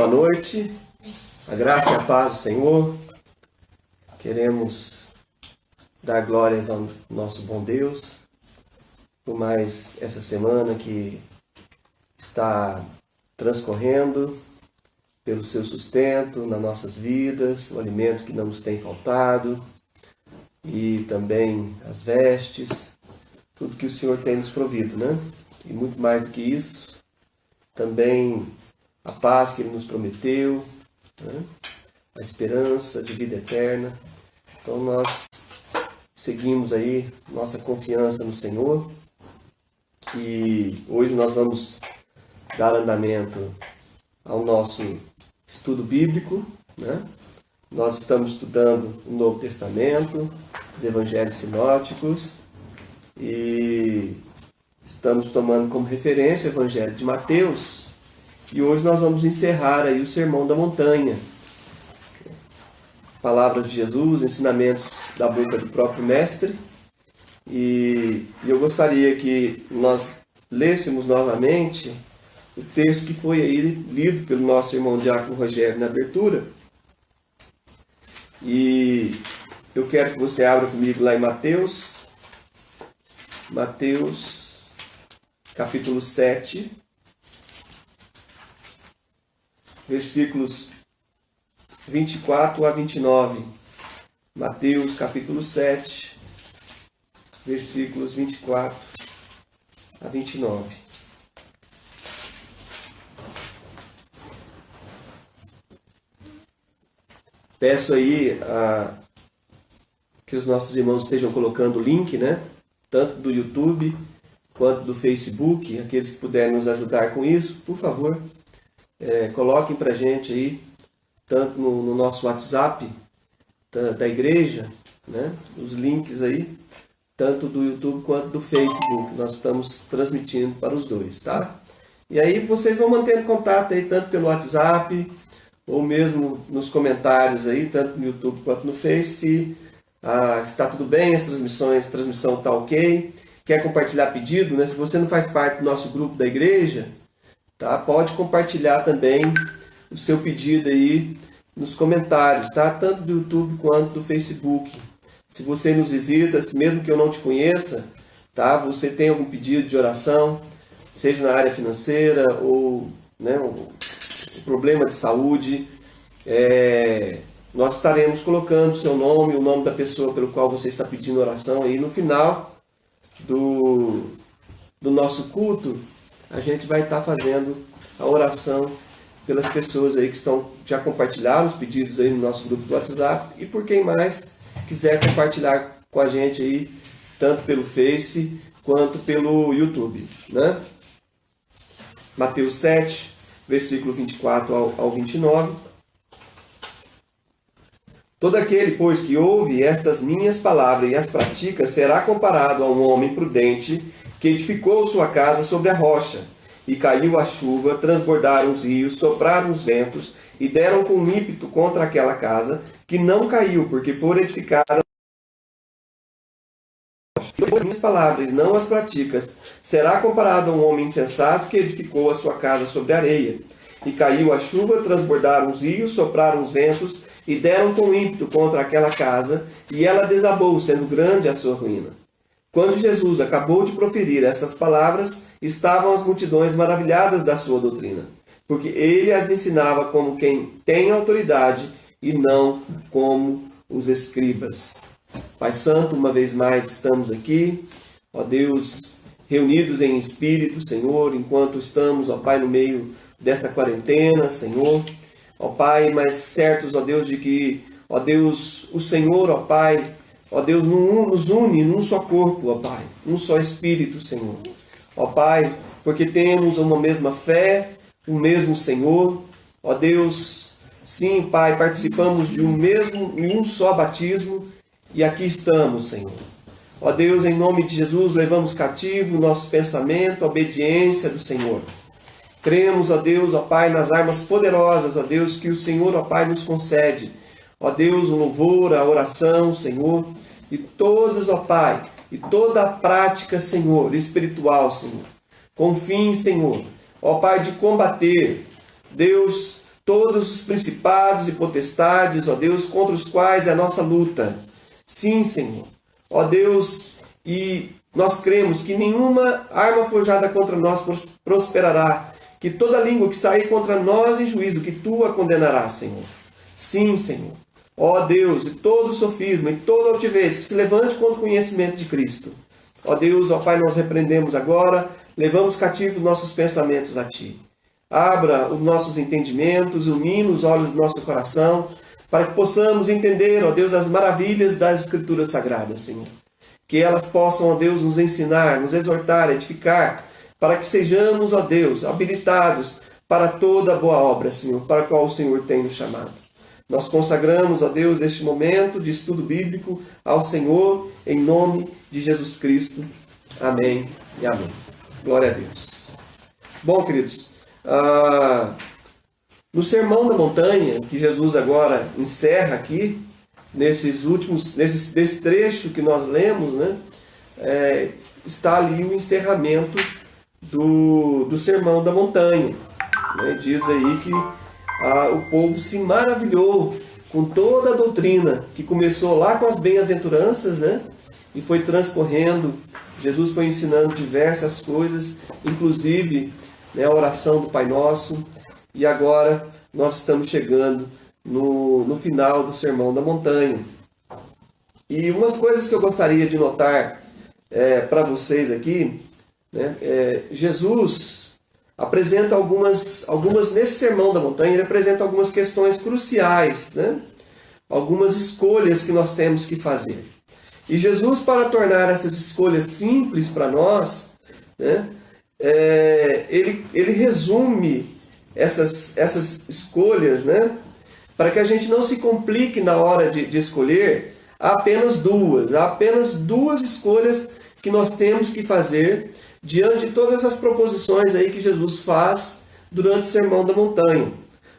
boa noite. A graça e a paz do Senhor. Queremos dar glórias ao nosso bom Deus por mais essa semana que está transcorrendo, pelo seu sustento nas nossas vidas, o alimento que não nos tem faltado e também as vestes, tudo que o Senhor tem nos provido, né? E muito mais do que isso, também a paz que Ele nos prometeu, né? A esperança de vida eterna. Então nós seguimos aí nossa confiança no Senhor e hoje nós vamos dar andamento ao nosso estudo bíblico, né? Nós estamos estudando o Novo Testamento, os Evangelhos sinóticos e estamos tomando como referência o Evangelho de Mateus e hoje nós vamos encerrar aí o Sermão da Montanha. Palavras de Jesus, ensinamentos da boca do próprio Mestre. E eu gostaria que nós lêssemos novamente o texto que foi aí lido pelo nosso irmão Diácono Rogério na abertura. E eu quero que você abra comigo lá em Mateus, capítulo 7, versículos 24 a 29. Mateus, capítulo 7, versículos 24 a 29. Peço aí que os nossos irmãos estejam colocando o link, né? Tanto do YouTube quanto do Facebook. Aqueles que puderem nos ajudar com isso, por favor, coloquem para a gente aí, tanto no nosso WhatsApp da igreja, né? Os links aí, tanto do YouTube quanto do Facebook. Nós estamos transmitindo para os dois, tá? E aí vocês vão mantendo contato aí, tanto pelo WhatsApp, ou mesmo nos comentários aí, tanto no YouTube quanto no Face, se está tudo bem, a transmissão está ok. Quer compartilhar pedido, né? Se você não faz parte do nosso grupo da igreja, tá? Pode compartilhar também o seu pedido aí nos comentários, tá? Tanto do YouTube quanto do Facebook. Se você nos visita, mesmo que eu não te conheça, tá? Você tem algum pedido de oração, seja na área financeira ou, né, um problema de saúde, nós estaremos colocando o seu nome, o nome da pessoa pelo qual você está pedindo oração aí no final do nosso culto. A gente vai estar fazendo a oração pelas pessoas aí que já compartilharam os pedidos aí no nosso grupo do WhatsApp e por quem mais quiser compartilhar com a gente aí, tanto pelo Face quanto pelo YouTube, né? Mateus 7, versículo 24 ao 29. Todo aquele, pois, que ouve estas minhas palavras e as pratica, será comparado a um homem prudente que edificou sua casa sobre a rocha. E caiu a chuva, transbordaram os rios, sopraram os ventos, e deram com ímpeto contra aquela casa, que não caiu, porque fora edificada. E as minhas palavras não as praticas, será comparado a um homem insensato que edificou a sua casa sobre a areia. E caiu a chuva, transbordaram os rios, sopraram os ventos, e deram com ímpeto contra aquela casa, e ela desabou, sendo grande a sua ruína. Quando Jesus acabou de proferir essas palavras, estavam as multidões maravilhadas da sua doutrina, porque ele as ensinava como quem tem autoridade e não como os escribas. Pai Santo, uma vez mais estamos aqui, ó Deus, reunidos em espírito, Senhor, enquanto estamos, ó Pai, no meio desta quarentena, Senhor, ó Pai, mas certos, ó Deus, de que, ó Deus, o Senhor, ó Pai, ó Deus, nos une num só corpo, ó Pai, num só Espírito, Senhor. Ó Pai, porque temos uma mesma fé, um mesmo Senhor. Ó Deus, sim, Pai, participamos de um só batismo e aqui estamos, Senhor. Ó Deus, em nome de Jesus, levamos cativo o nosso pensamento, a obediência do Senhor. Cremos, ó Deus, ó Pai, nas armas poderosas, ó Deus, que o Senhor, ó Pai, nos concede. Ó Deus, o louvor, a oração, Senhor, e todos, ó Pai, e toda a prática, Senhor, espiritual, Senhor, com fim, Senhor, ó Pai, de combater, Deus, todos os principados e potestades, ó Deus, contra os quais é a nossa luta. Sim, Senhor. Ó Deus, e nós cremos que nenhuma arma forjada contra nós prosperará, que toda língua que sair contra nós em juízo, que tu a condenarás, Senhor. Sim, Senhor. Ó Deus, e todo sofisma e toda altivez que se levante contra o conhecimento de Cristo. Ó Deus, ó Pai, nós repreendemos agora, levamos cativos nossos pensamentos a Ti. Abra os nossos entendimentos, ilumine os olhos do nosso coração, para que possamos entender, ó Deus, as maravilhas das Escrituras Sagradas, Senhor. Que elas possam, ó Deus, nos ensinar, nos exortar, edificar, para que sejamos, ó Deus, habilitados para toda boa obra, Senhor, para a qual o Senhor tem nos chamado. Nós consagramos, ó Deus, este momento de estudo bíblico ao Senhor, em nome de Jesus Cristo. Amém e amém. Glória a Deus. Bom, queridos, no Sermão da Montanha, que Jesus agora encerra aqui, nesse trecho que nós lemos, né, está ali o encerramento do Sermão da Montanha. Né? Diz aí que o povo se maravilhou com toda a doutrina, que começou lá com as bem-aventuranças, né? E foi transcorrendo. Jesus foi ensinando diversas coisas, inclusive, né, a oração do Pai Nosso. E agora nós estamos chegando no final do Sermão da Montanha. E umas coisas que eu gostaria de notar para vocês aqui, né, Jesus apresenta algumas nesse Sermão da Montanha, ele apresenta algumas questões cruciais, né? Algumas escolhas que nós temos que fazer. E Jesus, para tornar essas escolhas simples para nós, né, ele resume essas escolhas, né, para que a gente não se complique na hora de escolher. Há apenas duas escolhas que nós temos que fazer diante de todas as proposições aí que Jesus faz durante o Sermão da Montanha.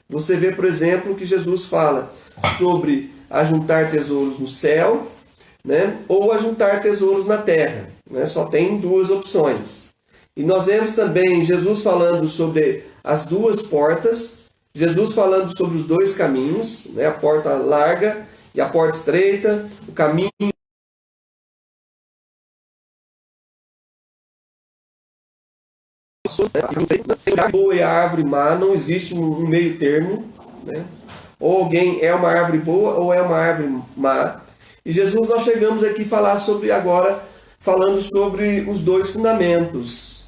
Você vê, por exemplo, que Jesus fala sobre ajuntar tesouros no céu, né, ou ajuntar tesouros na terra. Né? Só tem duas opções. E nós vemos também Jesus falando sobre as duas portas, Jesus falando sobre os dois caminhos, né, a porta larga e a porta estreita, o caminho a boa e a árvore má, não existe um meio termo, né? Ou alguém é uma árvore boa ou é uma árvore má. E Jesus, nós chegamos aqui falando sobre os dois fundamentos.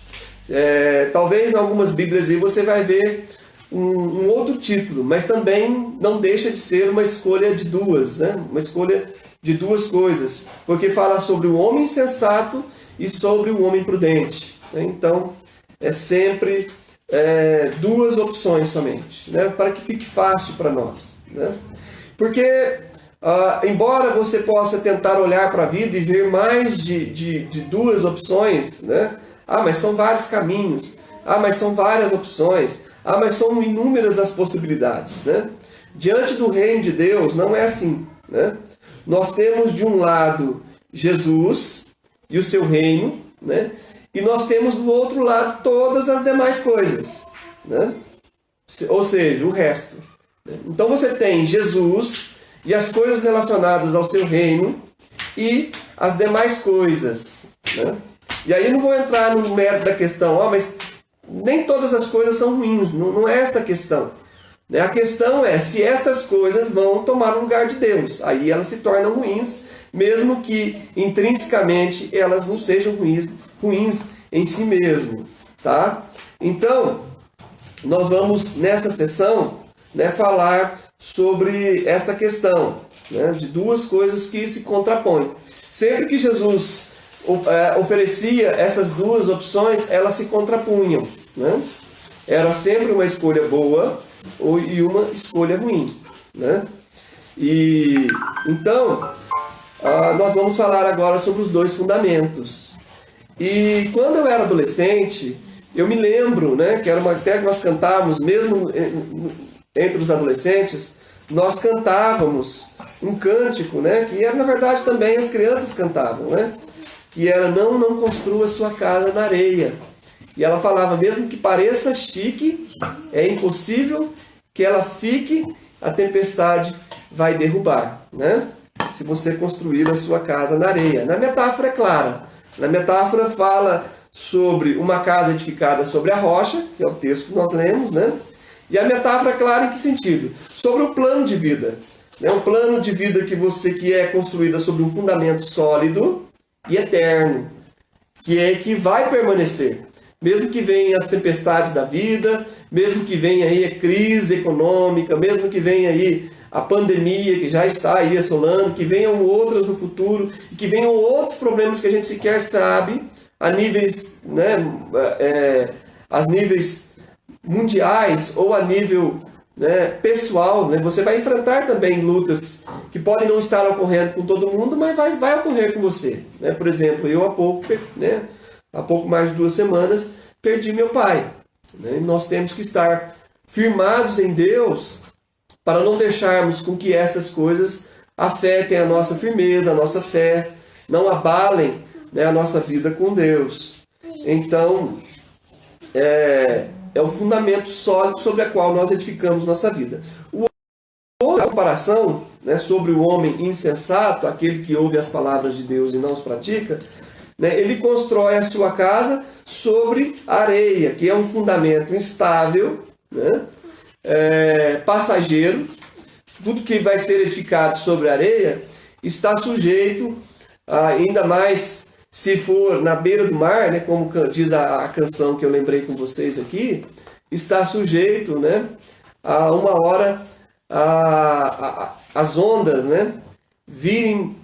Talvez em algumas Bíblias aí você vai ver um outro título, mas também não deixa de ser uma escolha de duas, né? Uma escolha de duas coisas, porque fala sobre o homem sensato e sobre o homem prudente, né? Então, é sempre duas opções somente, né? Para que fique fácil para nós, né? Porque, embora você possa tentar olhar para a vida e ver mais de duas opções, né? Mas são vários caminhos, mas são várias opções, mas são inúmeras as possibilidades, né? Diante do reino de Deus não é assim, né? Nós temos de um lado Jesus e o seu reino, né? E nós temos do outro lado todas as demais coisas, né? Ou seja, o resto. Então você tem Jesus e as coisas relacionadas ao seu reino e as demais coisas, né? E aí eu não vou entrar no mérito da questão, mas nem todas as coisas são ruins, não é esta a questão. Né? A questão é se estas coisas vão tomar o lugar de Deus. Aí elas se tornam ruins, mesmo que intrinsecamente elas não sejam ruins em si mesmo. Tá? Então, nós vamos nessa sessão, né, falar sobre essa questão, né, de duas coisas que se contrapõem. Sempre que Jesus oferecia essas duas opções, elas se contrapunham, né? Era sempre uma escolha boa e uma escolha ruim, né? E então nós vamos falar agora sobre os dois fundamentos. E quando eu era adolescente, eu me lembro, né, que era até que nós cantávamos, mesmo entre os adolescentes, nós cantávamos um cântico, né, que era, na verdade, também as crianças cantavam, né? Que era não construa sua casa na areia. E ela falava, mesmo que pareça chique, é impossível que ela fique, a tempestade vai derrubar, né? Se você construir a sua casa na areia. Na metáfora é clara. Na metáfora fala sobre uma casa edificada sobre a rocha, que é o texto que nós lemos, né? E a metáfora é clara em que sentido? Sobre o plano de vida. Né? Um plano de vida que é construída sobre um fundamento sólido e eterno, que vai permanecer. Mesmo que venham as tempestades da vida, mesmo que venha aí a crise econômica, mesmo que venha aí a pandemia que já está aí assolando, que venham outras no futuro, que venham outros problemas que a gente sequer sabe, a níveis, né, a níveis mundiais ou a nível, né, pessoal, né, você vai enfrentar também lutas que podem não estar ocorrendo com todo mundo, mas vai ocorrer com você. Né? Por exemplo, eu há pouco mais de 2 semanas, perdi meu pai. Né? E nós temos que estar firmados em Deus para não deixarmos com que essas coisas afetem a nossa firmeza, a nossa fé, não abalem, né, a nossa vida com Deus. Então, é o fundamento sólido sobre o qual nós edificamos nossa vida. Outra comparação, né, sobre o homem insensato, aquele que ouve as palavras de Deus e não os pratica, né, ele constrói a sua casa sobre areia, que é um fundamento instável, né, passageiro. Tudo que vai ser edificado sobre areia está sujeito, ainda mais se for na beira do mar, né, como diz a canção que eu lembrei com vocês aqui, está sujeito, né, a uma hora as ondas, né, virem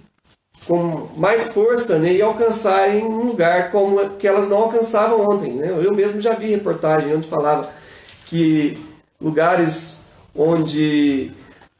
com mais força, né, e alcançarem um lugar como que elas não alcançavam ontem. Né? Eu mesmo já vi reportagem onde falava que lugares onde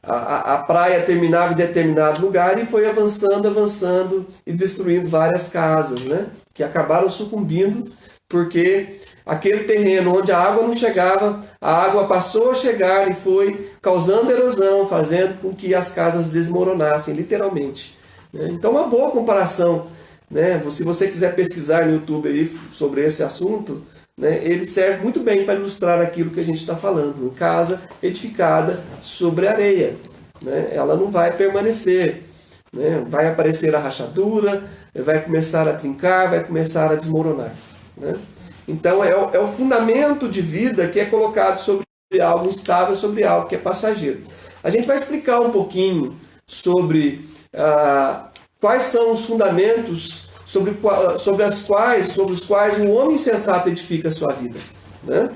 a praia terminava em determinado lugar e foi avançando e destruindo várias casas, né? Que acabaram sucumbindo porque aquele terreno onde a água não chegava, a água passou a chegar e foi causando erosão, fazendo com que as casas desmoronassem, literalmente. Né? Então, uma boa comparação, né? Se você quiser pesquisar no YouTube aí sobre esse assunto, né, ele serve muito bem para ilustrar aquilo que a gente está falando. Casa edificada sobre areia. Né? Ela não vai permanecer. Né? Vai aparecer a rachadura, vai começar a trincar, vai começar a desmoronar. Né? Então é o fundamento de vida que é colocado sobre algo instável, sobre algo que é passageiro. A gente vai explicar um pouquinho sobre quais são os fundamentos sobre os quais o homem insensato edifica a sua vida. Né?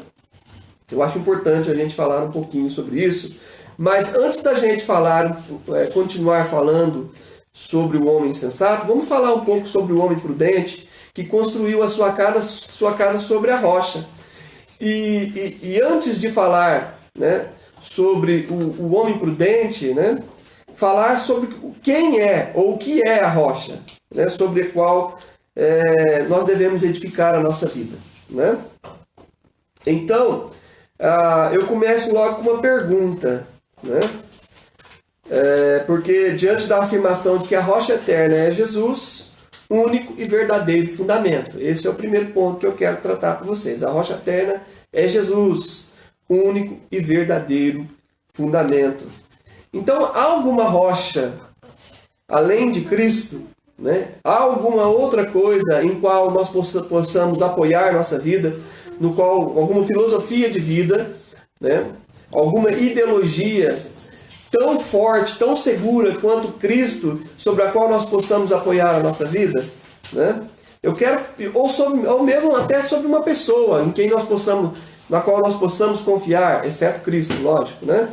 Eu acho importante a gente falar um pouquinho sobre isso, mas antes da gente continuar falando sobre o homem insensato, vamos falar um pouco sobre o homem prudente que construiu a sua casa sobre a rocha. E antes de falar, né, sobre o homem prudente, né, falar sobre quem é ou o que é a rocha, né, sobre a qual nós devemos edificar a nossa vida. Né? Então, eu começo logo com uma pergunta. Né? Porque diante da afirmação de que a rocha eterna é Jesus, único e verdadeiro fundamento. Esse é o primeiro ponto que eu quero tratar com vocês. A rocha eterna é Jesus, único e verdadeiro fundamento. Então, há alguma rocha além de Cristo? Né? Há alguma outra coisa em qual nós possamos apoiar nossa vida, no qual alguma filosofia de vida, né? Alguma ideologia tão forte, tão segura quanto Cristo, sobre a qual nós possamos apoiar a nossa vida? Né? Eu quero, ou mesmo até sobre uma pessoa na qual nós possamos confiar, exceto Cristo, lógico, né?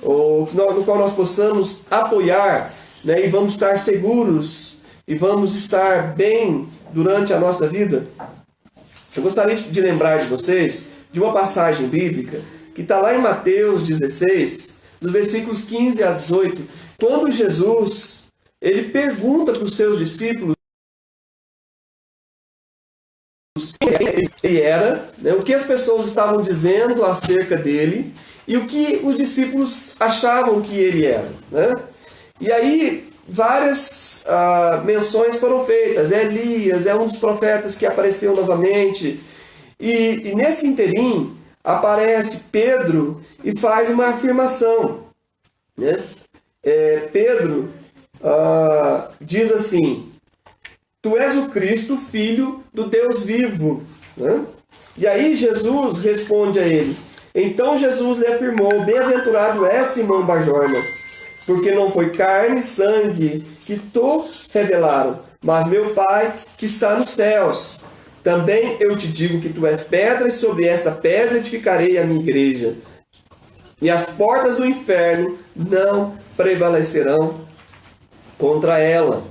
Ou no qual nós possamos apoiar, né? E vamos estar seguros e vamos estar bem durante a nossa vida. Eu gostaria de lembrar de vocês de uma passagem bíblica que está lá em Mateus 16, dos versículos 15 a 18, quando Jesus ele pergunta para os seus discípulos quem ele era, né, o que as pessoas estavam dizendo acerca dele e o que os discípulos achavam que ele era. Né? E aí várias menções foram feitas. Elias é um dos profetas que apareceu novamente. E nesse interim, aparece Pedro e faz uma afirmação, né? Pedro diz assim: tu és o Cristo, filho do Deus vivo, né? E aí Jesus responde a ele. Então Jesus lhe afirmou: bem-aventurado és, Simão Barjonas, porque não foi carne e sangue que tu revelaram, mas meu Pai que está nos céus. Também eu te digo que tu és pedra, e sobre esta pedra edificarei a minha igreja. E as portas do inferno não prevalecerão contra ela,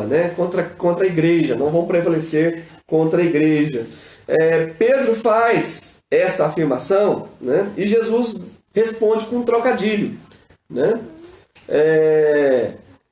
né? Contra a igreja, não vão prevalecer contra a igreja. Pedro faz esta afirmação, né? E Jesus responde com um trocadilho, né?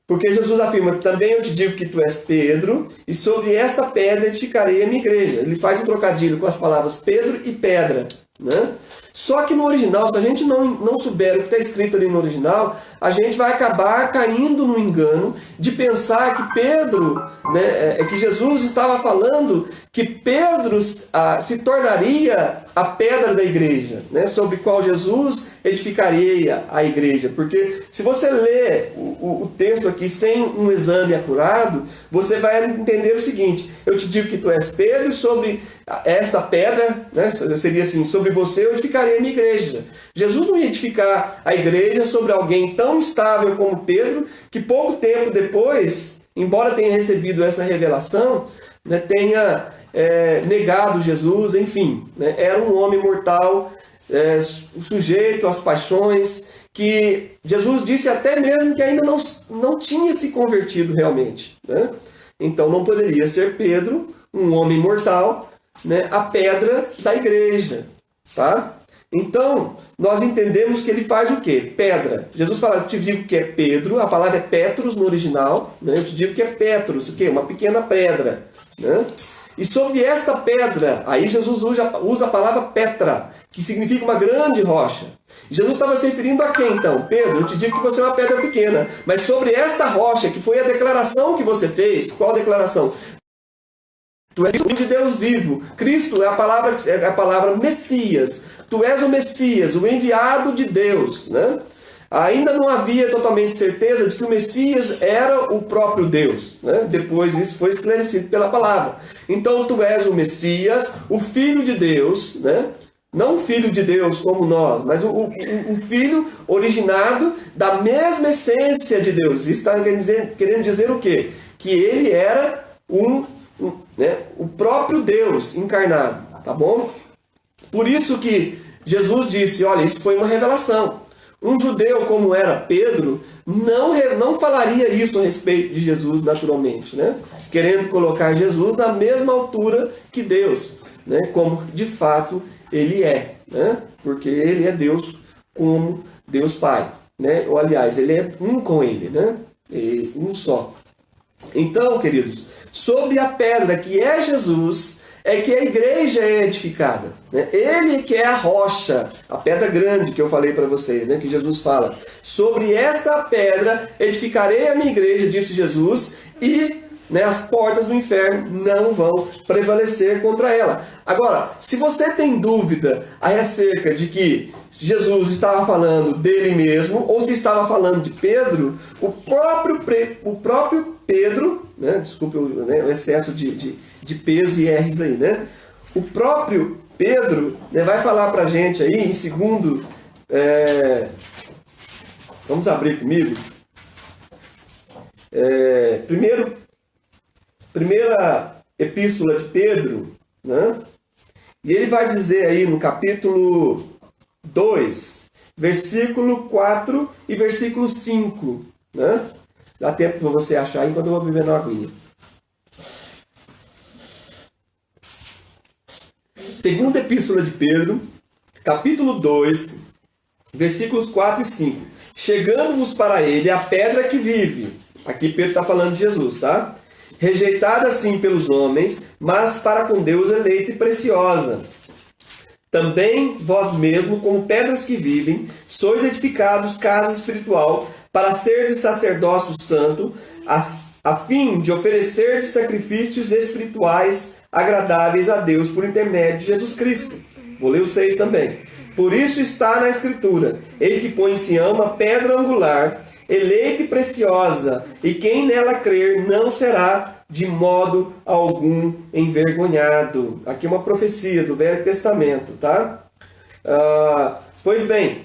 Porque Jesus afirma: também eu te digo que tu és Pedro, e sobre esta pedra edificarei a minha igreja. Ele faz um trocadilho com as palavras Pedro e pedra, né? Só que no original, se a gente não souber o que está escrito ali no original, a gente vai acabar caindo no engano de pensar que Pedro, né, que Jesus estava falando que Pedro se tornaria a pedra da igreja, né, sobre qual Jesus edificaria a igreja. Porque se você ler o texto aqui sem um exame acurado, você vai entender o seguinte: eu te digo que tu és Pedro, e sobre esta pedra, né, seria assim, sobre você eu edificarei a minha igreja. Jesus não ia edificar a igreja sobre alguém tão instável como Pedro, que pouco tempo depois, embora tenha recebido essa revelação, né, tenha negado Jesus, enfim, né, era um homem mortal, sujeito às paixões, que Jesus disse até mesmo que ainda não tinha se convertido realmente, né? Então não poderia ser Pedro, um homem mortal, né, a pedra da igreja, tá? Então, nós entendemos que ele faz o quê? Pedra. Jesus fala: eu te digo que é Pedro, a palavra é Petros no original, né? Eu te digo que é Petros, o quê? Uma pequena pedra, né? E sobre esta pedra, aí Jesus usa a palavra Petra, que significa uma grande rocha. Jesus estava se referindo a quem então? Pedro, eu te digo que você é uma pedra pequena, mas sobre esta rocha, que foi a declaração que você fez, qual a declaração? Tu és o Filho de Deus vivo. Cristo é a palavra Messias. Tu és o Messias, o enviado de Deus, né? Ainda não havia totalmente certeza de que o Messias era o próprio Deus, né? Depois isso foi esclarecido pela palavra. Então tu és o Messias, o Filho de Deus, né? Não o Filho de Deus como nós, mas o Filho originado da mesma essência de Deus. Isso está querendo dizer o quê? Que ele era o próprio Deus encarnado, tá bom? Por isso que Jesus disse: olha, isso foi uma revelação. Um judeu como era Pedro não falaria isso a respeito de Jesus naturalmente, né? Querendo colocar Jesus na mesma altura que Deus, né? Como de fato ele é, né? Porque ele é Deus como Deus Pai, né? Ou aliás, ele é um com ele, né? Um só. Então, queridos, sobre a pedra que é Jesus, é que a igreja é edificada, né? Ele que é a rocha, a pedra grande que eu falei para vocês, né? Que Jesus fala: sobre esta pedra edificarei a minha igreja, disse Jesus, e as portas do inferno não vão prevalecer contra ela. Agora, se você tem dúvida acerca de que Jesus estava falando dele mesmo ou se estava falando de Pedro, o próprio Pedro, né? Desculpe o excesso de P's e R's aí, né? O próprio Pedro, né, vai falar para a gente aí em segundo... vamos abrir comigo. Primeira epístola de Pedro, né? E ele vai dizer aí no capítulo 2, versículo 4 e versículo 5, né? Dá tempo para você achar enquanto eu vou beber na aguinha. Segunda epístola de Pedro, capítulo 2, versículos 4 e 5. Chegando-vos para ele a pedra que vive. Aqui Pedro está falando de Jesus, tá? Rejeitada sim pelos homens, mas para com Deus eleita e preciosa. Também vós mesmo, como pedras que vivem, sois edificados casa espiritual, para serdes sacerdócio santo, a fim de oferecer sacrifícios espirituais agradáveis a Deus por intermédio de Jesus Cristo. Vou ler o 6 também. Por isso está na Escritura: eis que põe em Sião uma pedra angular, eleita e preciosa, e quem nela crer não será de modo algum envergonhado. Aqui uma profecia do Velho Testamento, tá? Pois bem,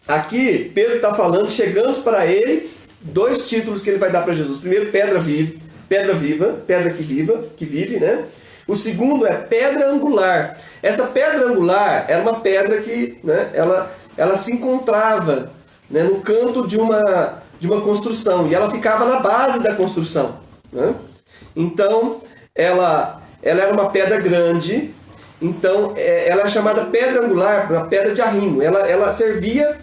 aqui Pedro está falando, chegando para ele, dois títulos que ele vai dar para Jesus. Primeiro, pedra viva, pedra que vive, né? O segundo é pedra angular. Essa pedra angular era uma pedra que, né, ela se encontrava, né, no canto de uma construção, e ela ficava na base da construção, né? Então, ela era uma pedra grande. Então, ela é chamada pedra angular, uma pedra de arrimo. Ela servia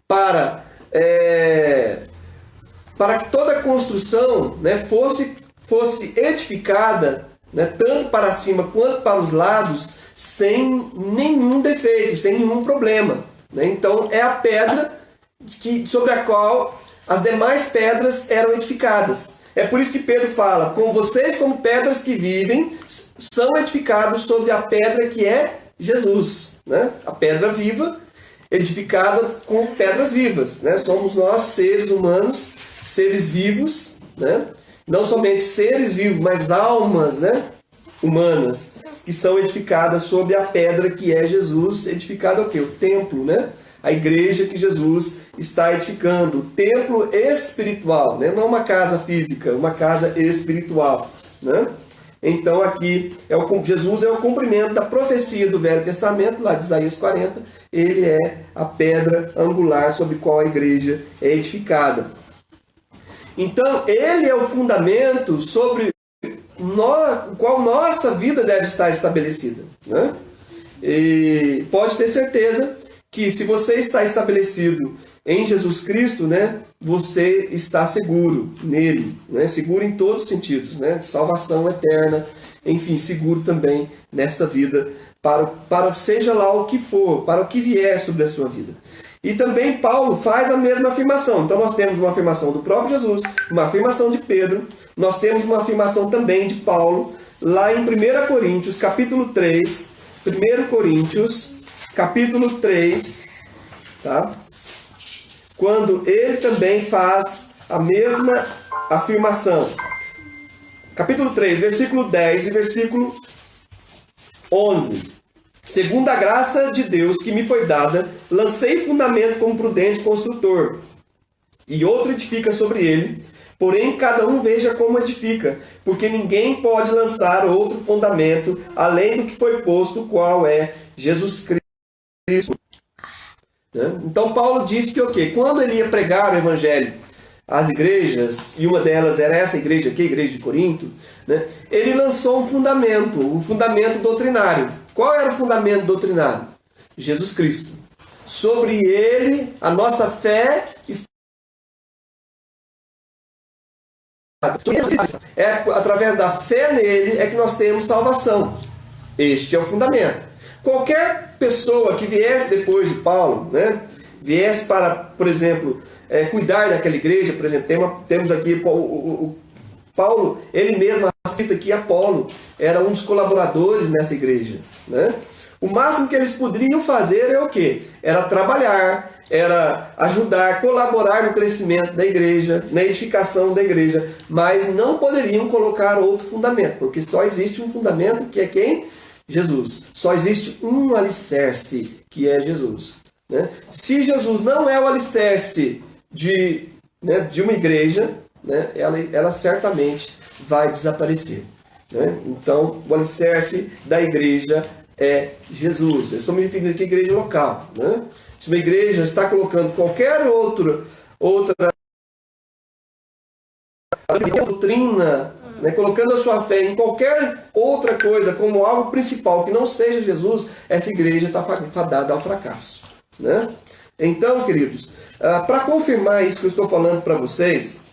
para que toda a construção, né, fosse edificada, né, tanto para cima quanto para os lados, sem nenhum defeito, sem nenhum problema, né? Então, é a pedra sobre a qual as demais pedras eram edificadas. É por isso que Pedro fala: com vocês como pedras que vivem, são edificados sobre a pedra que é Jesus, né? A pedra viva, edificada com pedras vivas, né? Somos nós, seres humanos, seres vivos, né? Não somente seres vivos, mas almas, né, humanas, que são edificadas sobre a pedra que é Jesus. Edificada o quê? O templo, né? A igreja que Jesus está edificando, o templo espiritual, né? Não uma casa física, uma casa espiritual, né? Então aqui Jesus é o cumprimento da profecia do Velho Testamento, lá de Isaías 40. Ele é a pedra angular sobre a qual a igreja é edificada. Então ele é o fundamento sobre o qual nossa vida deve estar estabelecida, né? E pode ter certeza que se você está estabelecido em Jesus Cristo, né, você está seguro nele, né, seguro em todos os sentidos, né, salvação eterna, enfim, seguro também nesta vida, para seja lá o que for, para o que vier sobre a sua vida. E também Paulo faz a mesma afirmação. Então nós temos uma afirmação do próprio Jesus, uma afirmação de Pedro, nós temos uma afirmação também de Paulo, lá em 1 Coríntios, capítulo 3, 1 Coríntios, capítulo 3, tá? Quando ele também faz a mesma afirmação. Capítulo 3, versículo 10 e versículo 11. Segundo a graça de Deus que me foi dada, lancei fundamento como prudente construtor, e outro edifica sobre ele. Porém, cada um veja como edifica, porque ninguém pode lançar outro fundamento além do que foi posto, o qual é Jesus Cristo. Então Paulo disse que o quê? Quando ele ia pregar o evangelho às igrejas, e uma delas era essa igreja aqui, a igreja de Corinto, né, ele lançou um fundamento doutrinário. Qual era o fundamento doutrinário? Jesus Cristo. Sobre ele, a nossa fé está. É através da fé nele é que nós temos salvação. Este é o fundamento. Qualquer pessoa que viesse depois de Paulo, né, viesse para, por exemplo, cuidar daquela igreja, por exemplo, temos aqui o Paulo, ele mesmo cita que Apolo era um dos colaboradores nessa igreja, né? O máximo que eles poderiam fazer é o quê? Era trabalhar, era ajudar, colaborar no crescimento da igreja, na edificação da igreja, mas não poderiam colocar outro fundamento, porque só existe um fundamento, que é quem? Jesus. Só existe um alicerce, que é Jesus, né? Se Jesus não é o alicerce de uma igreja, né, ela certamente vai desaparecer, né? Então, o alicerce da igreja é Jesus. Eu estou me referindo aqui à igreja local, né? Se uma igreja está colocando qualquer outra doutrina, né, colocando a sua fé em qualquer outra coisa como algo principal que não seja Jesus, essa igreja está fadada ao fracasso, né? Então, queridos, para confirmar isso que eu estou falando para vocês,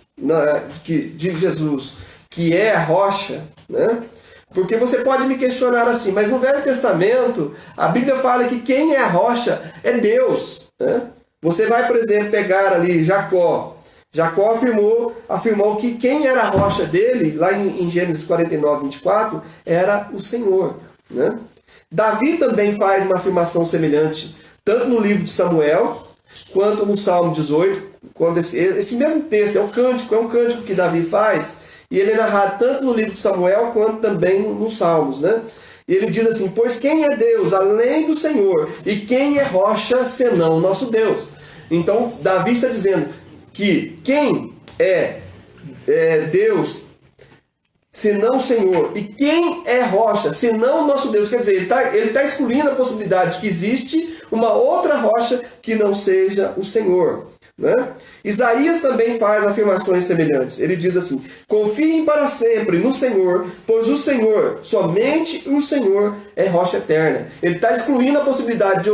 de Jesus, que é a rocha, né? Porque você pode me questionar assim, mas no Velho Testamento, a Bíblia fala que quem é a rocha é Deus, né? Você vai, por exemplo, pegar ali Jacó. Jacó afirmou que quem era a rocha dele, lá em Gênesis 49, 24, era o Senhor, né? Davi também faz uma afirmação semelhante, tanto no livro de Samuel, quanto no Salmo 18, quando esse mesmo texto é um cântico que Davi faz, e ele é narrado tanto no livro de Samuel, quanto também nos Salmos, né? E ele diz assim: pois quem é Deus além do Senhor? E quem é rocha senão o nosso Deus? Então, Davi está dizendo que quem é Deus senão o Senhor, e quem é rocha senão o nosso Deus? Quer dizer, ele tá excluindo a possibilidade de que existe uma outra rocha que não seja o Senhor, né? Isaías também faz afirmações semelhantes. Ele diz assim: confiem para sempre no Senhor, pois o Senhor, somente o Senhor é rocha eterna. Ele está excluindo a possibilidade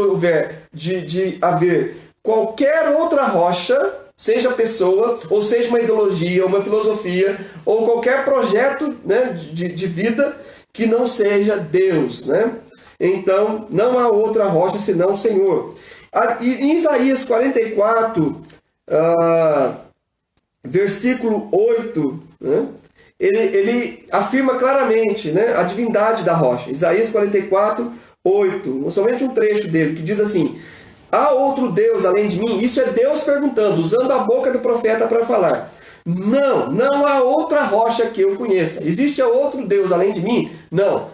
de haver qualquer outra rocha, seja pessoa, ou seja uma ideologia, uma filosofia, ou qualquer projeto, né, de vida que não seja Deus, né? Então, não há outra rocha senão o Senhor. E em Isaías 44, versículo 8, né, ele afirma claramente, né, a divindade da rocha. Isaías 44, 8, somente um trecho dele, que diz assim: há outro Deus além de mim? Isso é Deus perguntando, usando a boca do profeta para falar. Não há outra rocha que eu conheça. Existe outro Deus além de mim?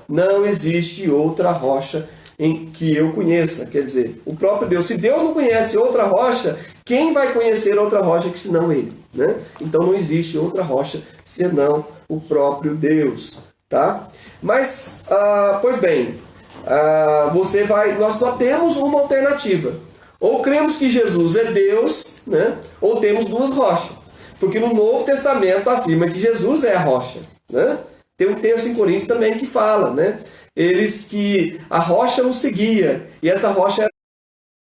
Não existe outra rocha em que eu conheça. Quer dizer, o próprio Deus. Se Deus não conhece outra rocha, quem vai conhecer outra rocha que senão Ele, né? Então não existe outra rocha senão o próprio Deus, tá? Mas, pois bem, nós só temos uma alternativa. Ou cremos que Jesus é Deus, né? Ou temos duas rochas. Porque no Novo Testamento afirma que Jesus é a rocha, né? Tem um texto em Coríntios também que fala, né? Que a rocha os seguia, e essa rocha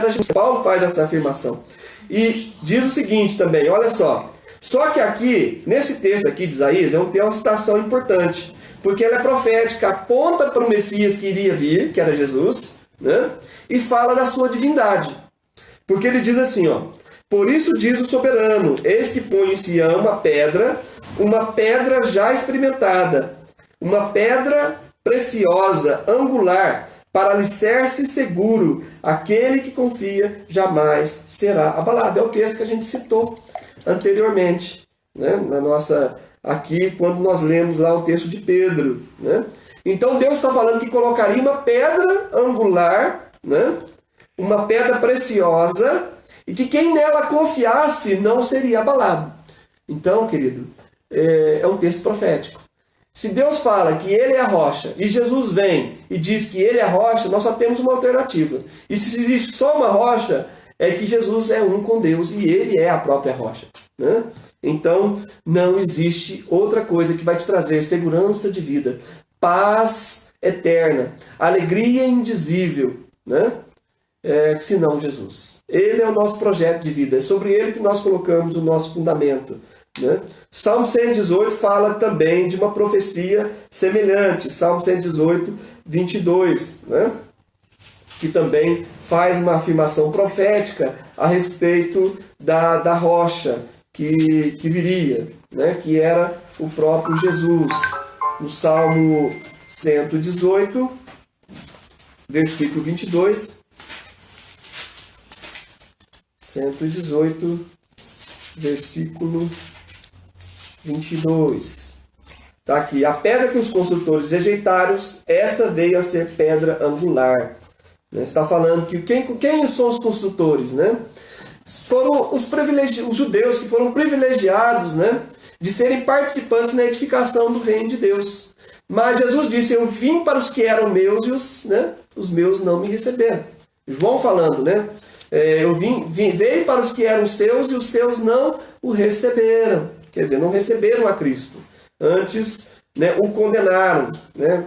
era Jesus. Paulo faz essa afirmação. E diz o seguinte também, olha só. Só que aqui, nesse texto aqui de Isaías, tem uma citação importante, porque ela é profética, aponta para o Messias que iria vir, que era Jesus, né? E fala da sua divindade. Porque ele diz assim, ó: por isso diz o soberano, eis que põe em Sião uma pedra já experimentada, uma pedra preciosa, angular, para alicerce seguro, aquele que confia jamais será abalado. É o texto que a gente citou anteriormente, né? Aqui, quando nós lemos lá o texto de Pedro, né? Então Deus está falando que colocaria uma pedra angular, né? Uma pedra preciosa, e que quem nela confiasse não seria abalado. Então, querido, é um texto profético. Se Deus fala que Ele é a rocha, e Jesus vem e diz que Ele é a rocha, nós só temos uma alternativa. E se existe só uma rocha, é que Jesus é um com Deus, e Ele é a própria rocha, né? Então, não existe outra coisa que vai te trazer segurança de vida, paz eterna, alegria indizível, né? Senão Jesus. Ele é o nosso projeto de vida, é sobre ele que nós colocamos o nosso fundamento, né? Salmo 118 fala também de uma profecia semelhante, Salmo 118, 22, né? Que também faz uma afirmação profética a respeito da rocha que viria, né? Que era o próprio Jesus. No Salmo 118, versículo 22, 118, versículo 22. Está aqui: a pedra que os construtores rejeitaram, essa veio a ser pedra angular. Está falando que quem são os construtores, né? Foram os judeus que foram privilegiados, né, de serem participantes na edificação do reino de Deus. Mas Jesus disse: eu vim para os que eram meus, e os meus não me receberam. João falando, né? Veio para os que eram seus, e os seus não o receberam. Quer dizer, não receberam a Cristo. Antes, né, o condenaram, né?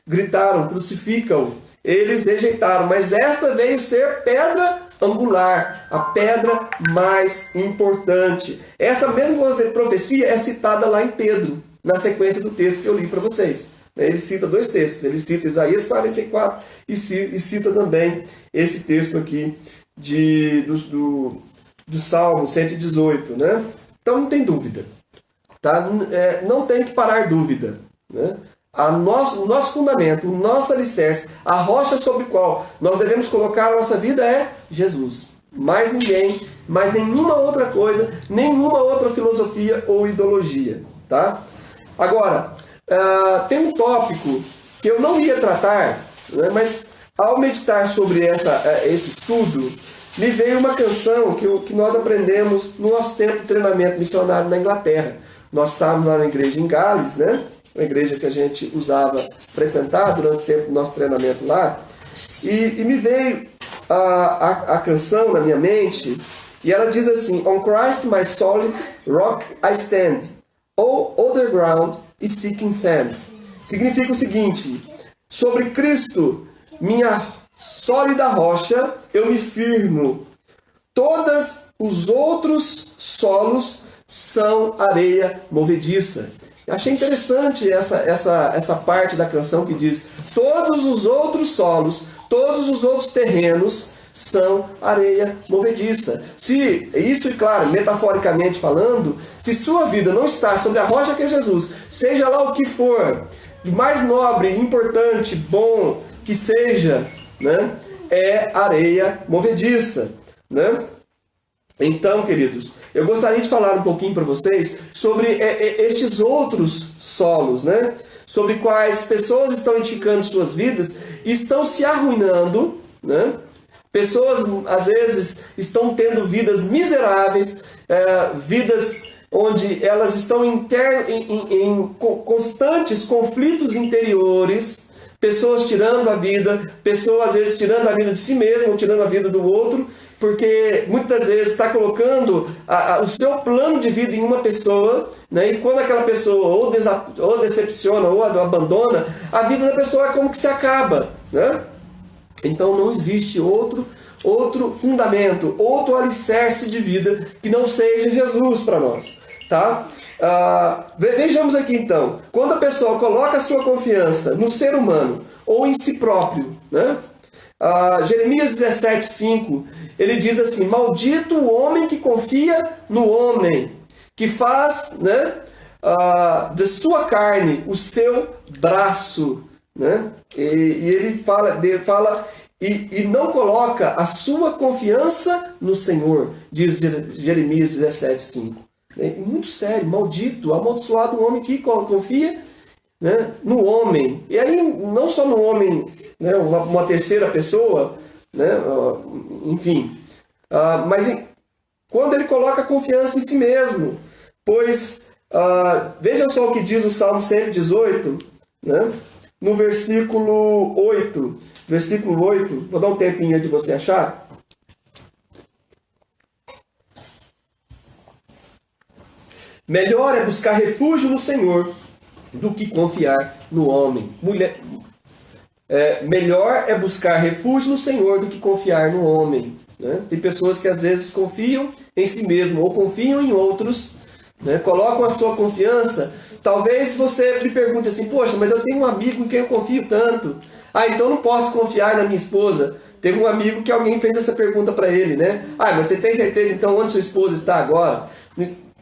Gritaram: crucificam. Eles rejeitaram, mas esta veio ser pedra angular, a pedra mais importante. Essa mesma profecia é citada lá em Pedro, na sequência do texto que eu li para vocês. Ele cita dois textos, ele cita Isaías 44 e cita também esse texto aqui do Salmo 118, né? Então não tem dúvida, tá? Não tem que parar dúvida, né? o nosso fundamento, o nosso alicerce, a rocha sobre a qual nós devemos colocar a nossa vida é Jesus. Mais ninguém, mais nenhuma outra coisa, nenhuma outra filosofia ou ideologia. Tá? Agora, tem um tópico que eu não ia tratar, né, mas ao meditar sobre esse estudo, me veio uma canção que nós aprendemos no nosso tempo de treinamento missionário na Inglaterra. Nós estávamos lá na igreja em Gales, né? Uma igreja que a gente usava frequentar durante o tempo do nosso treinamento lá. E me veio a canção na minha mente, e ela diz assim: On Christ my solid rock I stand, all other ground is sinking sand. Significa o seguinte: sobre Cristo, minha sólida rocha, eu me firmo. Todos os outros solos são areia movediça. Achei interessante essa parte da canção que diz: todos os outros solos, todos os outros terrenos são areia movediça. Se isso, claro, metaforicamente falando, se sua vida não está sobre a rocha que é Jesus, seja lá o que for, de mais nobre, importante, bom que seja, né, é areia movediça, né? Então, queridos, eu gostaria de falar um pouquinho para vocês sobre estes outros solos, né? Sobre quais pessoas estão edificando suas vidas e estão se arruinando, né? Pessoas, às vezes, estão tendo vidas miseráveis, vidas onde elas estão em constantes conflitos interiores, pessoas tirando a vida, pessoas, às vezes, tirando a vida de si mesmo ou tirando a vida do outro, porque muitas vezes está colocando o seu plano de vida em uma pessoa, né? E quando aquela pessoa ou decepciona ou abandona, a vida da pessoa é como que se acaba, né? Então não existe outro fundamento, outro alicerce de vida que não seja Jesus para nós, tá? Vejamos aqui então, quando a pessoa coloca a sua confiança no ser humano ou em si próprio, né? Jeremias 17:5, ele diz assim: maldito o homem que confia no homem, que faz, né, de sua carne o seu braço, né? E ele fala e não coloca a sua confiança no Senhor, diz Jeremias 17:5. Muito sério: maldito, amaldiçoado o homem que confia, né, no homem. E aí não só no homem, né, uma terceira pessoa, né, enfim, mas quando ele coloca a confiança em si mesmo. Pois veja só o que diz o Salmo 118, né, no versículo 8. Versículo 8, vou dar um tempinho de você achar. Melhor é buscar refúgio no Senhor do que confiar no homem. Melhor é buscar refúgio no Senhor do que confiar no homem, né? Tem pessoas que às vezes confiam em si mesmo ou confiam em outros, né? Colocam a sua confiança. Talvez você me pergunte assim: poxa, mas eu tenho um amigo em quem eu confio tanto. Então não posso confiar na minha esposa. Teve um amigo que alguém fez essa pergunta para ele, né? Mas você tem certeza então onde sua esposa está agora?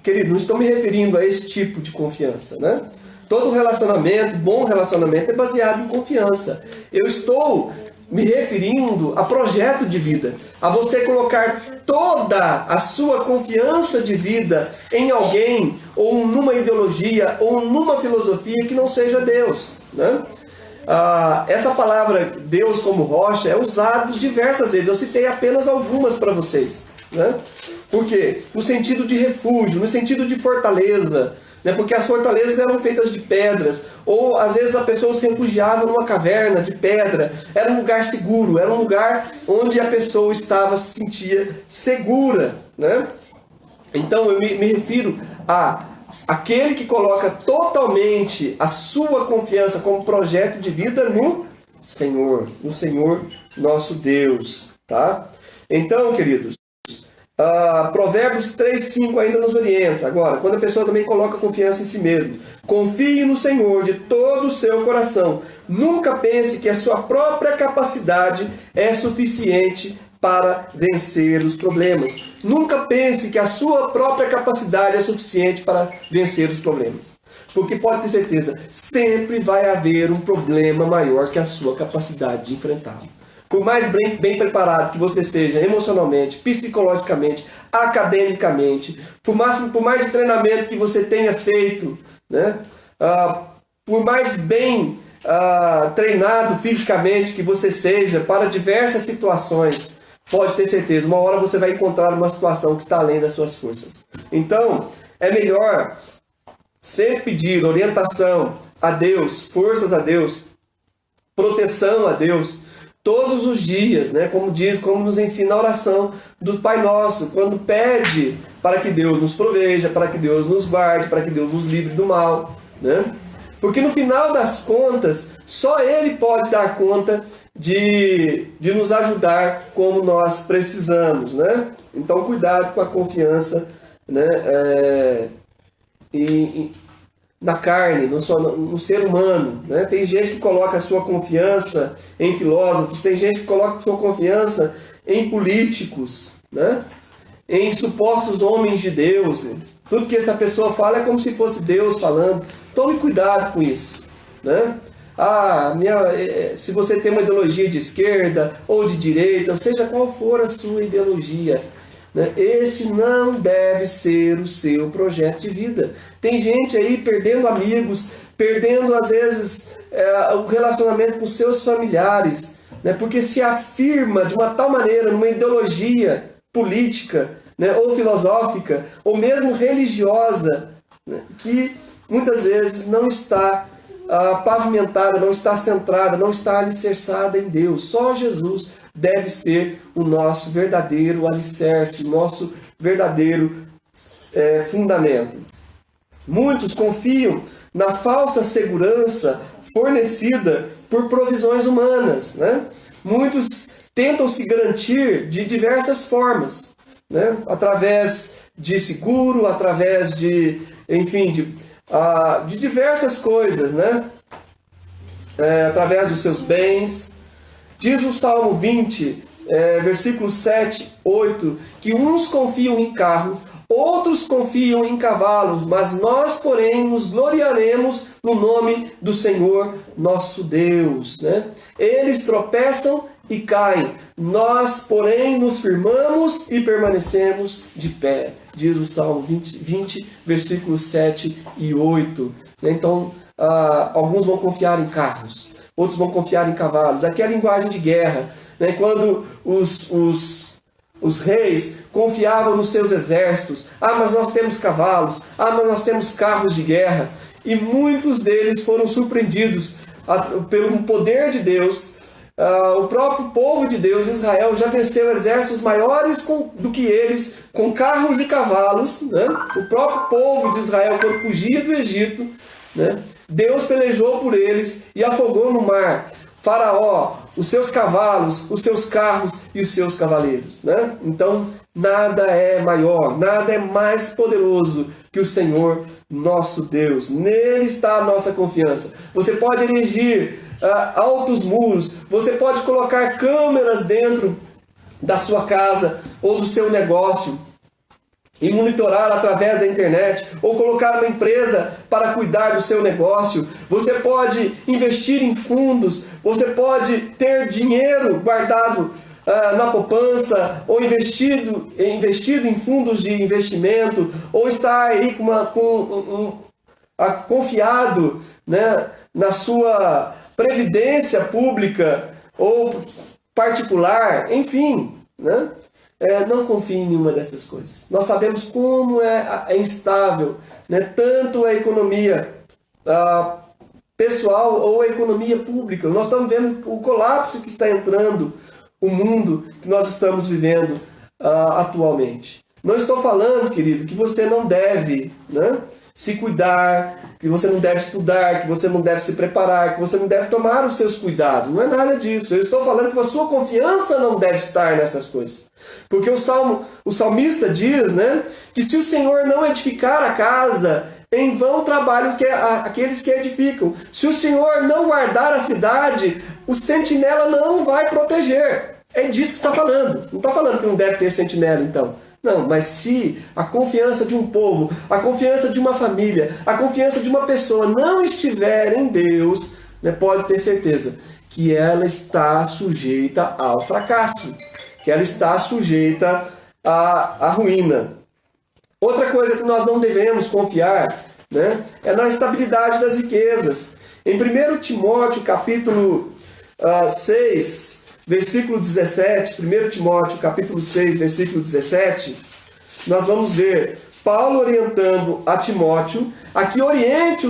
Querido, não estou me referindo a esse tipo de confiança, né? Todo relacionamento, bom relacionamento, é baseado em confiança. Eu estou me referindo a projeto de vida, a você colocar toda a sua confiança de vida em alguém, ou numa ideologia, ou numa filosofia que não seja Deus, né? Essa palavra Deus como rocha é usada diversas vezes. Eu citei apenas algumas para vocês, né? Por quê? No sentido de refúgio, no sentido de fortaleza, né? Porque as fortalezas eram feitas de pedras, ou às vezes a pessoa se refugiava numa caverna de pedra. Era um lugar seguro, era um lugar onde a pessoa se sentia segura, né? Então eu me refiro a aquele que coloca totalmente a sua confiança como projeto de vida no Senhor nosso Deus, tá? Então, queridos, Provérbios 3:5 ainda nos orienta. Agora, quando a pessoa também coloca confiança em si mesmo: confie no Senhor de todo o seu coração. Nunca pense que a sua própria capacidade é suficiente para vencer os problemas. Nunca pense que a sua própria capacidade é suficiente para vencer os problemas. Porque pode ter certeza, sempre vai haver um problema maior que a sua capacidade de enfrentá-lo. Por mais bem preparado que você seja emocionalmente, psicologicamente, academicamente, por mais de treinamento que você tenha feito, né? Por mais bem treinado fisicamente que você seja para diversas situações, pode ter certeza, uma hora você vai encontrar uma situação que está além das suas forças. Então, é melhor sempre pedir orientação a Deus, forças a Deus, proteção a Deus, todos os dias, né? Como nos ensina a oração do Pai Nosso, quando pede para que Deus nos proveja, para que Deus nos guarde, para que Deus nos livre do mal, né? Porque no final das contas, só Ele pode dar conta de nos ajudar como nós precisamos, né? Então, cuidado com a confiança, né? Na carne, no ser humano, né? Tem gente que coloca a sua confiança em filósofos, tem gente que coloca a sua confiança em políticos, né? Em supostos homens de Deus. Tudo que essa pessoa fala é como se fosse Deus falando. Tome cuidado com isso, né? Se você tem uma ideologia de esquerda ou de direita, ou seja qual for a sua ideologia, né? Esse não deve ser o seu projeto de vida. Tem gente aí perdendo amigos, perdendo às vezes o relacionamento com seus familiares, né? Porque se afirma de uma tal maneira numa ideologia política, né? Ou filosófica, ou mesmo religiosa, né? Que muitas vezes não está pavimentada, não está centrada, não está alicerçada em Deus. Só Jesus deve ser o nosso verdadeiro alicerce, o nosso verdadeiro fundamento. Muitos confiam na falsa segurança fornecida por provisões humanas, né? Muitos tentam se garantir de diversas formas, né? Através de seguro, através de diversas coisas, né? Através dos seus bens. Diz o Salmo 20, versículos 7, 8, que uns confiam em carros, outros confiam em cavalos, mas nós, porém, nos gloriaremos no nome do Senhor nosso Deus, né? Eles tropeçam e caem, nós, porém, nos firmamos e permanecemos de pé. Diz o Salmo 20 versículos 7 e 8. Então, alguns vão confiar em carros, outros vão confiar em cavalos. Aqui é a linguagem de guerra, né? Quando os reis confiavam nos seus exércitos. Mas nós temos cavalos. Mas nós temos carros de guerra. E muitos deles foram surpreendidos pelo poder de Deus. O próprio povo de Deus, Israel, já venceu exércitos maiores do que eles, com carros e cavalos, né? O próprio povo de Israel, quando fugia do Egito, né? Deus pelejou por eles e afogou no mar Faraó, os seus cavalos, os seus carros e os seus cavaleiros, né? Então, nada é maior, nada é mais poderoso que o Senhor nosso Deus. Nele está a nossa confiança. Você pode erigir altos muros, você pode colocar câmeras dentro da sua casa ou do seu negócio e monitorar através da internet, ou colocar uma empresa para cuidar do seu negócio. Você pode investir em fundos, você pode ter dinheiro guardado na poupança, ou investido em fundos de investimento, ou estar aí confiado, né, na sua previdência pública ou particular, enfim, né? Não confie em nenhuma dessas coisas. Nós sabemos como é instável, né? Tanto a economia pessoal ou a economia pública. Nós estamos vendo o colapso que está entrando o mundo que nós estamos vivendo atualmente. Não estou falando, querido, que você não deve, né, se cuidar, que você não deve estudar, que você não deve se preparar, que você não deve tomar os seus cuidados. Não é nada disso. Eu estou falando que a sua confiança não deve estar nessas coisas. Porque o salmista diz, né, que se o Senhor não edificar a casa, em vão trabalham aqueles que edificam. Se o Senhor não guardar a cidade, o sentinela não vai proteger. É disso que está falando. Não está falando que não deve ter sentinela, então. Não, mas se a confiança de um povo, a confiança de uma família, a confiança de uma pessoa não estiver em Deus, né, pode ter certeza que ela está sujeita ao fracasso, que ela está sujeita à ruína. Outra coisa que nós não devemos confiar, né, é na estabilidade das riquezas. Em 1 Timóteo, capítulo 6, versículo 17, 1 Timóteo, capítulo 6, versículo 17, nós vamos ver Paulo orientando a Timóteo a que oriente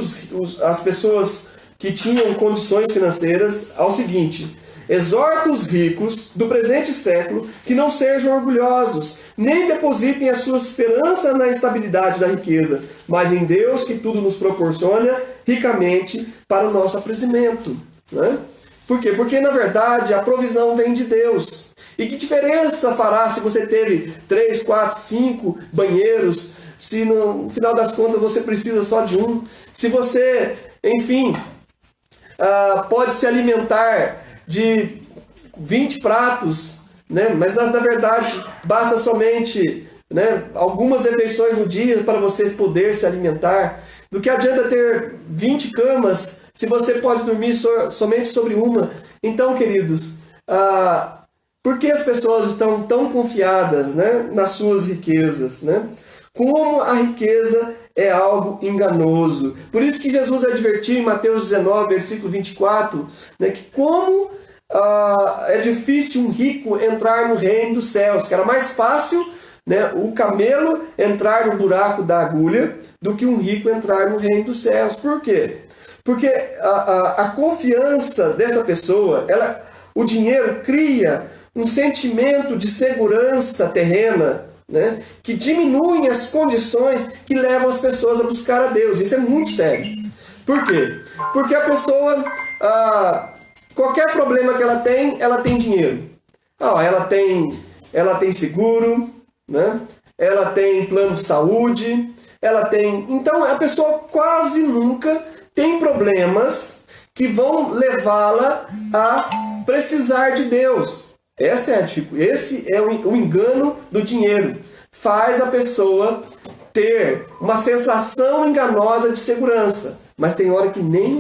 as pessoas que tinham condições financeiras ao seguinte: exorta os ricos do presente século que não sejam orgulhosos, nem depositem a sua esperança na estabilidade da riqueza, mas em Deus que tudo nos proporciona ricamente para o nosso aprazimento. Né? Por quê? Porque, na verdade, a provisão vem de Deus. E que diferença fará se você teve 3, 4, 5 banheiros, se no final das contas você precisa só de um? Se você, enfim, pode se alimentar de 20 pratos, né? Mas na verdade basta somente, né, algumas refeições no dia para você poder se alimentar. Do que adianta ter 20 camas se você pode dormir somente sobre uma? Então, queridos, por que as pessoas estão tão confiadas, né, nas suas riquezas? Né? Como a riqueza é algo enganoso. Por isso que Jesus advertiu em Mateus 19, versículo 24, né, que como é difícil um rico entrar no reino dos céus, que era mais fácil, né, o camelo entrar no buraco da agulha do que um rico entrar no reino dos céus. Por quê? Porque a confiança dessa pessoa, o dinheiro cria um sentimento de segurança terrena, né, que diminuem as condições que levam as pessoas a buscar a Deus. Isso é muito sério. Por quê? Porque a pessoa, qualquer problema que ela tem dinheiro. Ela tem seguro, né? Ela tem plano de saúde, então a pessoa quase nunca tem problemas que vão levá-la a precisar de Deus. Esse é o engano do dinheiro. Faz a pessoa ter uma sensação enganosa de segurança. Mas tem hora que nem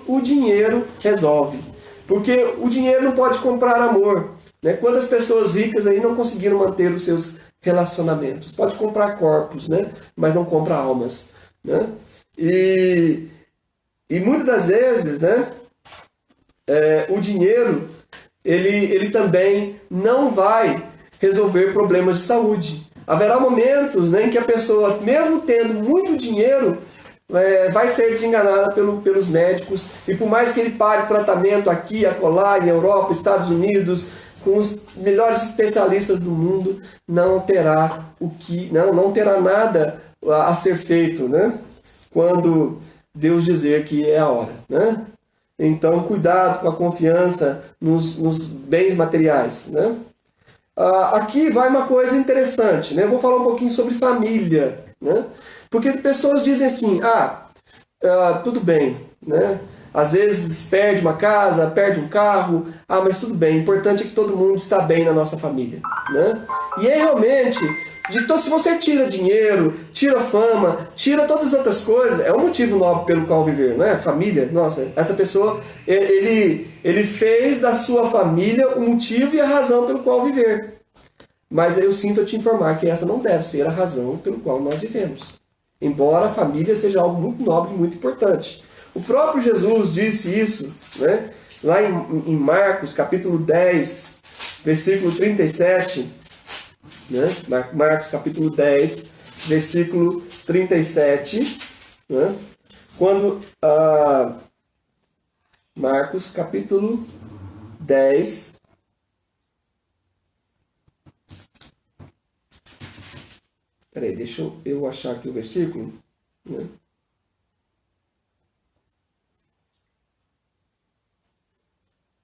o dinheiro resolve. Porque o dinheiro não pode comprar amor. Né? Quantas pessoas ricas aí não conseguiram manter os seus relacionamentos? Pode comprar corpos, né? Mas não compra almas. Né? E muitas das vezes, né, o dinheiro ele também não vai resolver problemas de saúde. Haverá momentos, né, em que a pessoa, mesmo tendo muito dinheiro, vai ser desenganada pelos médicos, e por mais que ele pague tratamento aqui, acolá, em Europa, Estados Unidos, com os melhores especialistas do mundo, não terá nada a ser feito, né? Quando Deus dizer que é a hora, né? Então, cuidado com a confiança nos bens materiais, né? Aqui vai uma coisa interessante, né? Eu vou falar um pouquinho sobre família, né? Porque pessoas dizem assim, tudo bem, né? Às vezes perde uma casa, perde um carro, mas tudo bem, o importante é que todo mundo está bem na nossa família, né? E é realmente, se você tira dinheiro, tira fama, tira todas as outras coisas, é um motivo nobre pelo qual viver, não é? Família, nossa, essa pessoa, ele fez da sua família o motivo e a razão pelo qual viver. Mas eu sinto te informar que essa não deve ser a razão pelo qual nós vivemos. Embora a família seja algo muito nobre e muito importante. O próprio Jesus disse isso, né? Lá em Marcos, capítulo 10, versículo 37. Né? Marcos, capítulo 10, versículo 37. Né? Quando Marcos, capítulo 10. Peraí, deixa eu achar aqui o versículo. Né?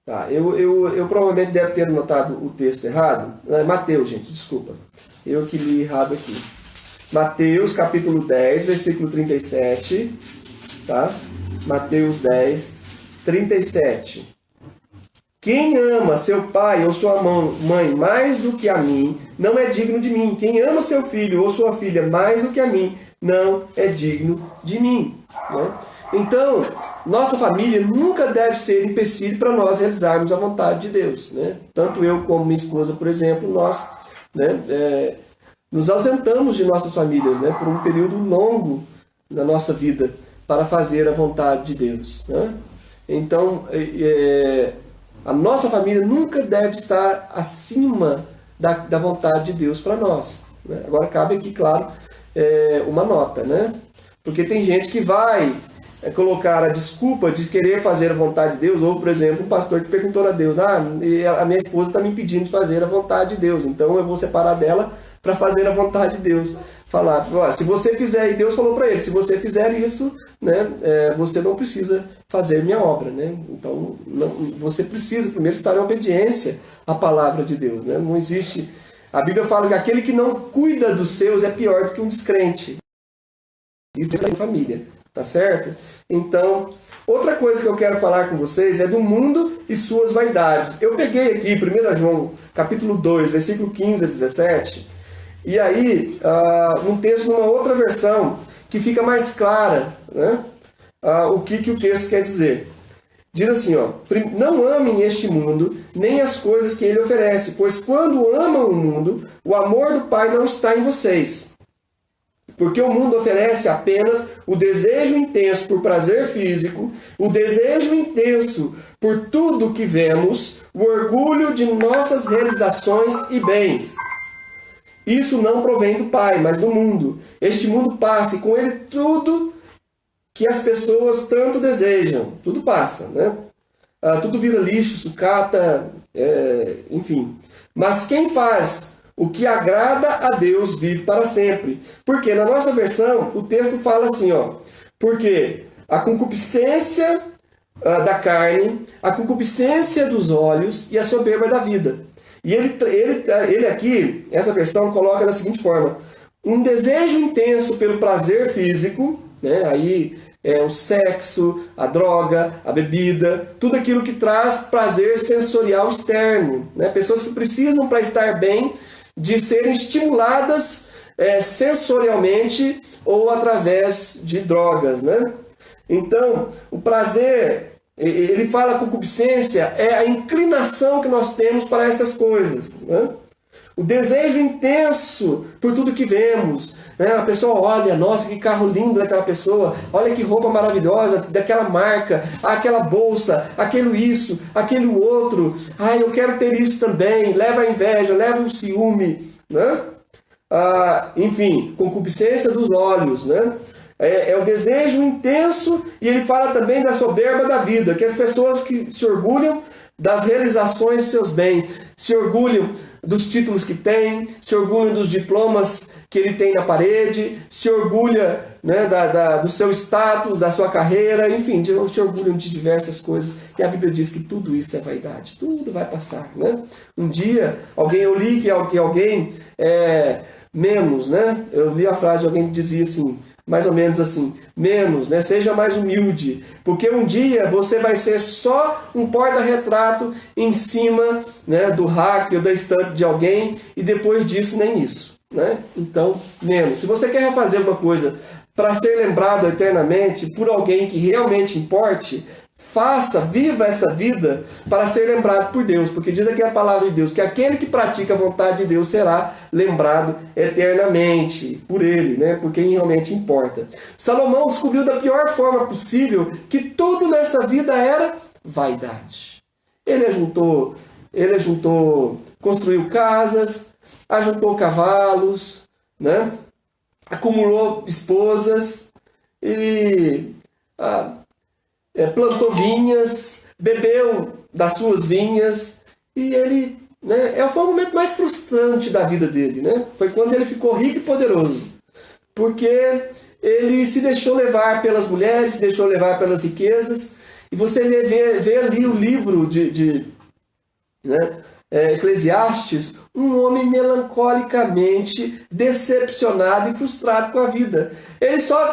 Tá, eu provavelmente devo ter anotado o texto errado. Mateus, gente, desculpa. Eu que li errado aqui. Mateus, capítulo 10, versículo 37. Tá? Mateus 10, 37. Quem ama seu pai ou sua mãe mais do que a mim, não é digno de mim. Quem ama seu filho ou sua filha mais do que a mim, não é digno de mim. Né? Então, nossa família nunca deve ser empecilho para nós realizarmos a vontade de Deus. Né? Tanto eu como minha esposa, por exemplo, nós, né, nos ausentamos de nossas famílias, né, por um período longo na nossa vida para fazer a vontade de Deus. Né? Então, a nossa família nunca deve estar acima da vontade de Deus para nós. Né? Agora, cabe aqui, claro, uma nota, né? Porque tem gente que vai colocar a desculpa de querer fazer a vontade de Deus, ou, por exemplo, um pastor que perguntou a Deus: a minha esposa está me impedindo de fazer a vontade de Deus, então eu vou separar dela para fazer a vontade de Deus. Falar, se você fizer, e Deus falou para ele, se você fizer isso, né, você não precisa fazer minha obra. Né? Então, você precisa primeiro estar em obediência à palavra de Deus. Né? Não existe... A Bíblia fala que aquele que não cuida dos seus é pior do que um descrente. Isso é família, tá certo? Então, outra coisa que eu quero falar com vocês é do mundo e suas vaidades. Eu peguei aqui 1 João, capítulo 2, versículo 15 a 17, e aí, um texto numa outra versão, que fica mais clara, né? O que o texto quer dizer. Diz assim, ó: não amem este mundo, nem as coisas que ele oferece, pois quando amam o mundo, o amor do Pai não está em vocês. Porque o mundo oferece apenas o desejo intenso por prazer físico, o desejo intenso por tudo que vemos, o orgulho de nossas realizações e bens. Isso não provém do Pai, mas do mundo. Este mundo passa e com ele tudo que as pessoas tanto desejam. Tudo passa, né? Tudo vira lixo, sucata, enfim. Mas quem faz o que agrada a Deus vive para sempre. Porque na nossa versão, o texto fala assim, ó: porque a concupiscência da carne, a concupiscência dos olhos e a soberba da vida. E ele aqui, essa versão, coloca da seguinte forma: um desejo intenso pelo prazer físico, né? Aí o sexo, a droga, a bebida, tudo aquilo que traz prazer sensorial externo. Né? Pessoas que precisam, para estar bem, de serem estimuladas sensorialmente ou através de drogas. Né? Então, o prazer... Ele fala concupiscência, é a inclinação que nós temos para essas coisas. Né? O desejo intenso por tudo que vemos. Né? A pessoa olha, nossa, que carro lindo daquela pessoa, olha que roupa maravilhosa daquela marca, aquela bolsa, aquele isso, aquele outro. Ai, eu quero ter isso também. Leva a inveja, leva o ciúme. Né? Enfim, concupiscência dos olhos, né? É o desejo intenso, e ele fala também da soberba da vida, que as pessoas que se orgulham das realizações de seus bens, se orgulham dos títulos que tem, se orgulham dos diplomas que ele tem na parede, se orgulha, né, do seu status, da sua carreira, enfim, se orgulham de diversas coisas. E a Bíblia diz que tudo isso é vaidade, tudo vai passar. Né? Um dia, eu li que alguém menos, né? Eu li a frase de alguém que dizia assim, mais ou menos assim: menos, né? Seja mais humilde, porque um dia você vai ser só um porta-retrato em cima, né, do rack ou da estante de alguém, e depois disso nem isso. Né? Então, menos. Se você quer fazer uma coisa para ser lembrado eternamente por alguém que realmente importe, faça, viva essa vida para ser lembrado por Deus, porque diz aqui a palavra de Deus que aquele que pratica a vontade de Deus será lembrado eternamente por ele, né? Por quem realmente importa. Salomão descobriu da pior forma possível que tudo nessa vida era vaidade. Ele ajuntou, construiu casas, ajuntou cavalos, né? Acumulou esposas e plantou vinhas, bebeu das suas vinhas, e ele, né, foi o momento mais frustrante da vida dele, né? Foi quando ele ficou rico e poderoso, porque ele se deixou levar pelas mulheres, se deixou levar pelas riquezas. E você vê ali o livro Eclesiastes, um homem melancolicamente decepcionado e frustrado com a vida.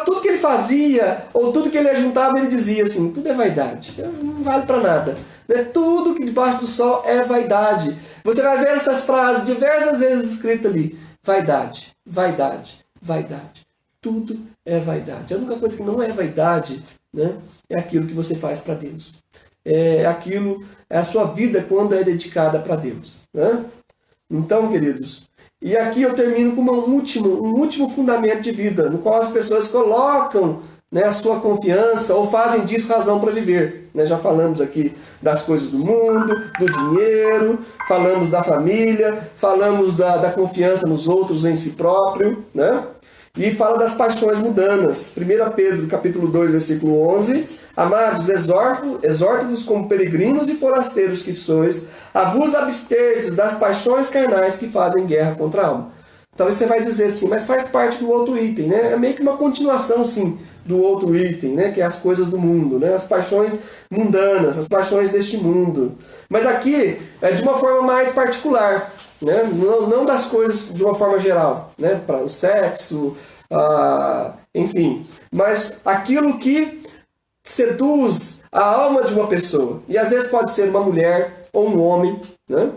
Tudo que ele fazia, ou tudo que ele ajuntava, ele dizia assim: tudo é vaidade, não vale para nada. né? Tudo que debaixo do sol é vaidade. Você vai ver essas frases diversas vezes escritas ali. Vaidade, vaidade, vaidade. Tudo é vaidade. A única coisa que não é vaidade, né, é aquilo que você faz para Deus. É a sua vida quando é dedicada para Deus, né? Então, queridos, e aqui eu termino com um último fundamento de vida, no qual as pessoas colocam, né, a sua confiança ou fazem disso razão para viver. Né? Já falamos aqui das coisas do mundo, do dinheiro, falamos da família, falamos da confiança nos outros, em si próprio, né? E fala das paixões mundanas. 1 Pedro, capítulo 2, versículo 11. Amados, exorto-vos como peregrinos e forasteiros que sois, a vos absterdes das paixões carnais que fazem guerra contra a alma. Talvez você vai dizer assim, mas faz parte do outro item, né? É meio que uma continuação, sim, do outro item, né? Que é as coisas do mundo, né? As paixões mundanas, as paixões deste mundo. Mas aqui é de uma forma mais particular, né? Não das coisas de uma forma geral, né? Para o sexo, enfim. Mas aquilo que seduz a alma de uma pessoa. E às vezes pode ser uma mulher ou um homem, né?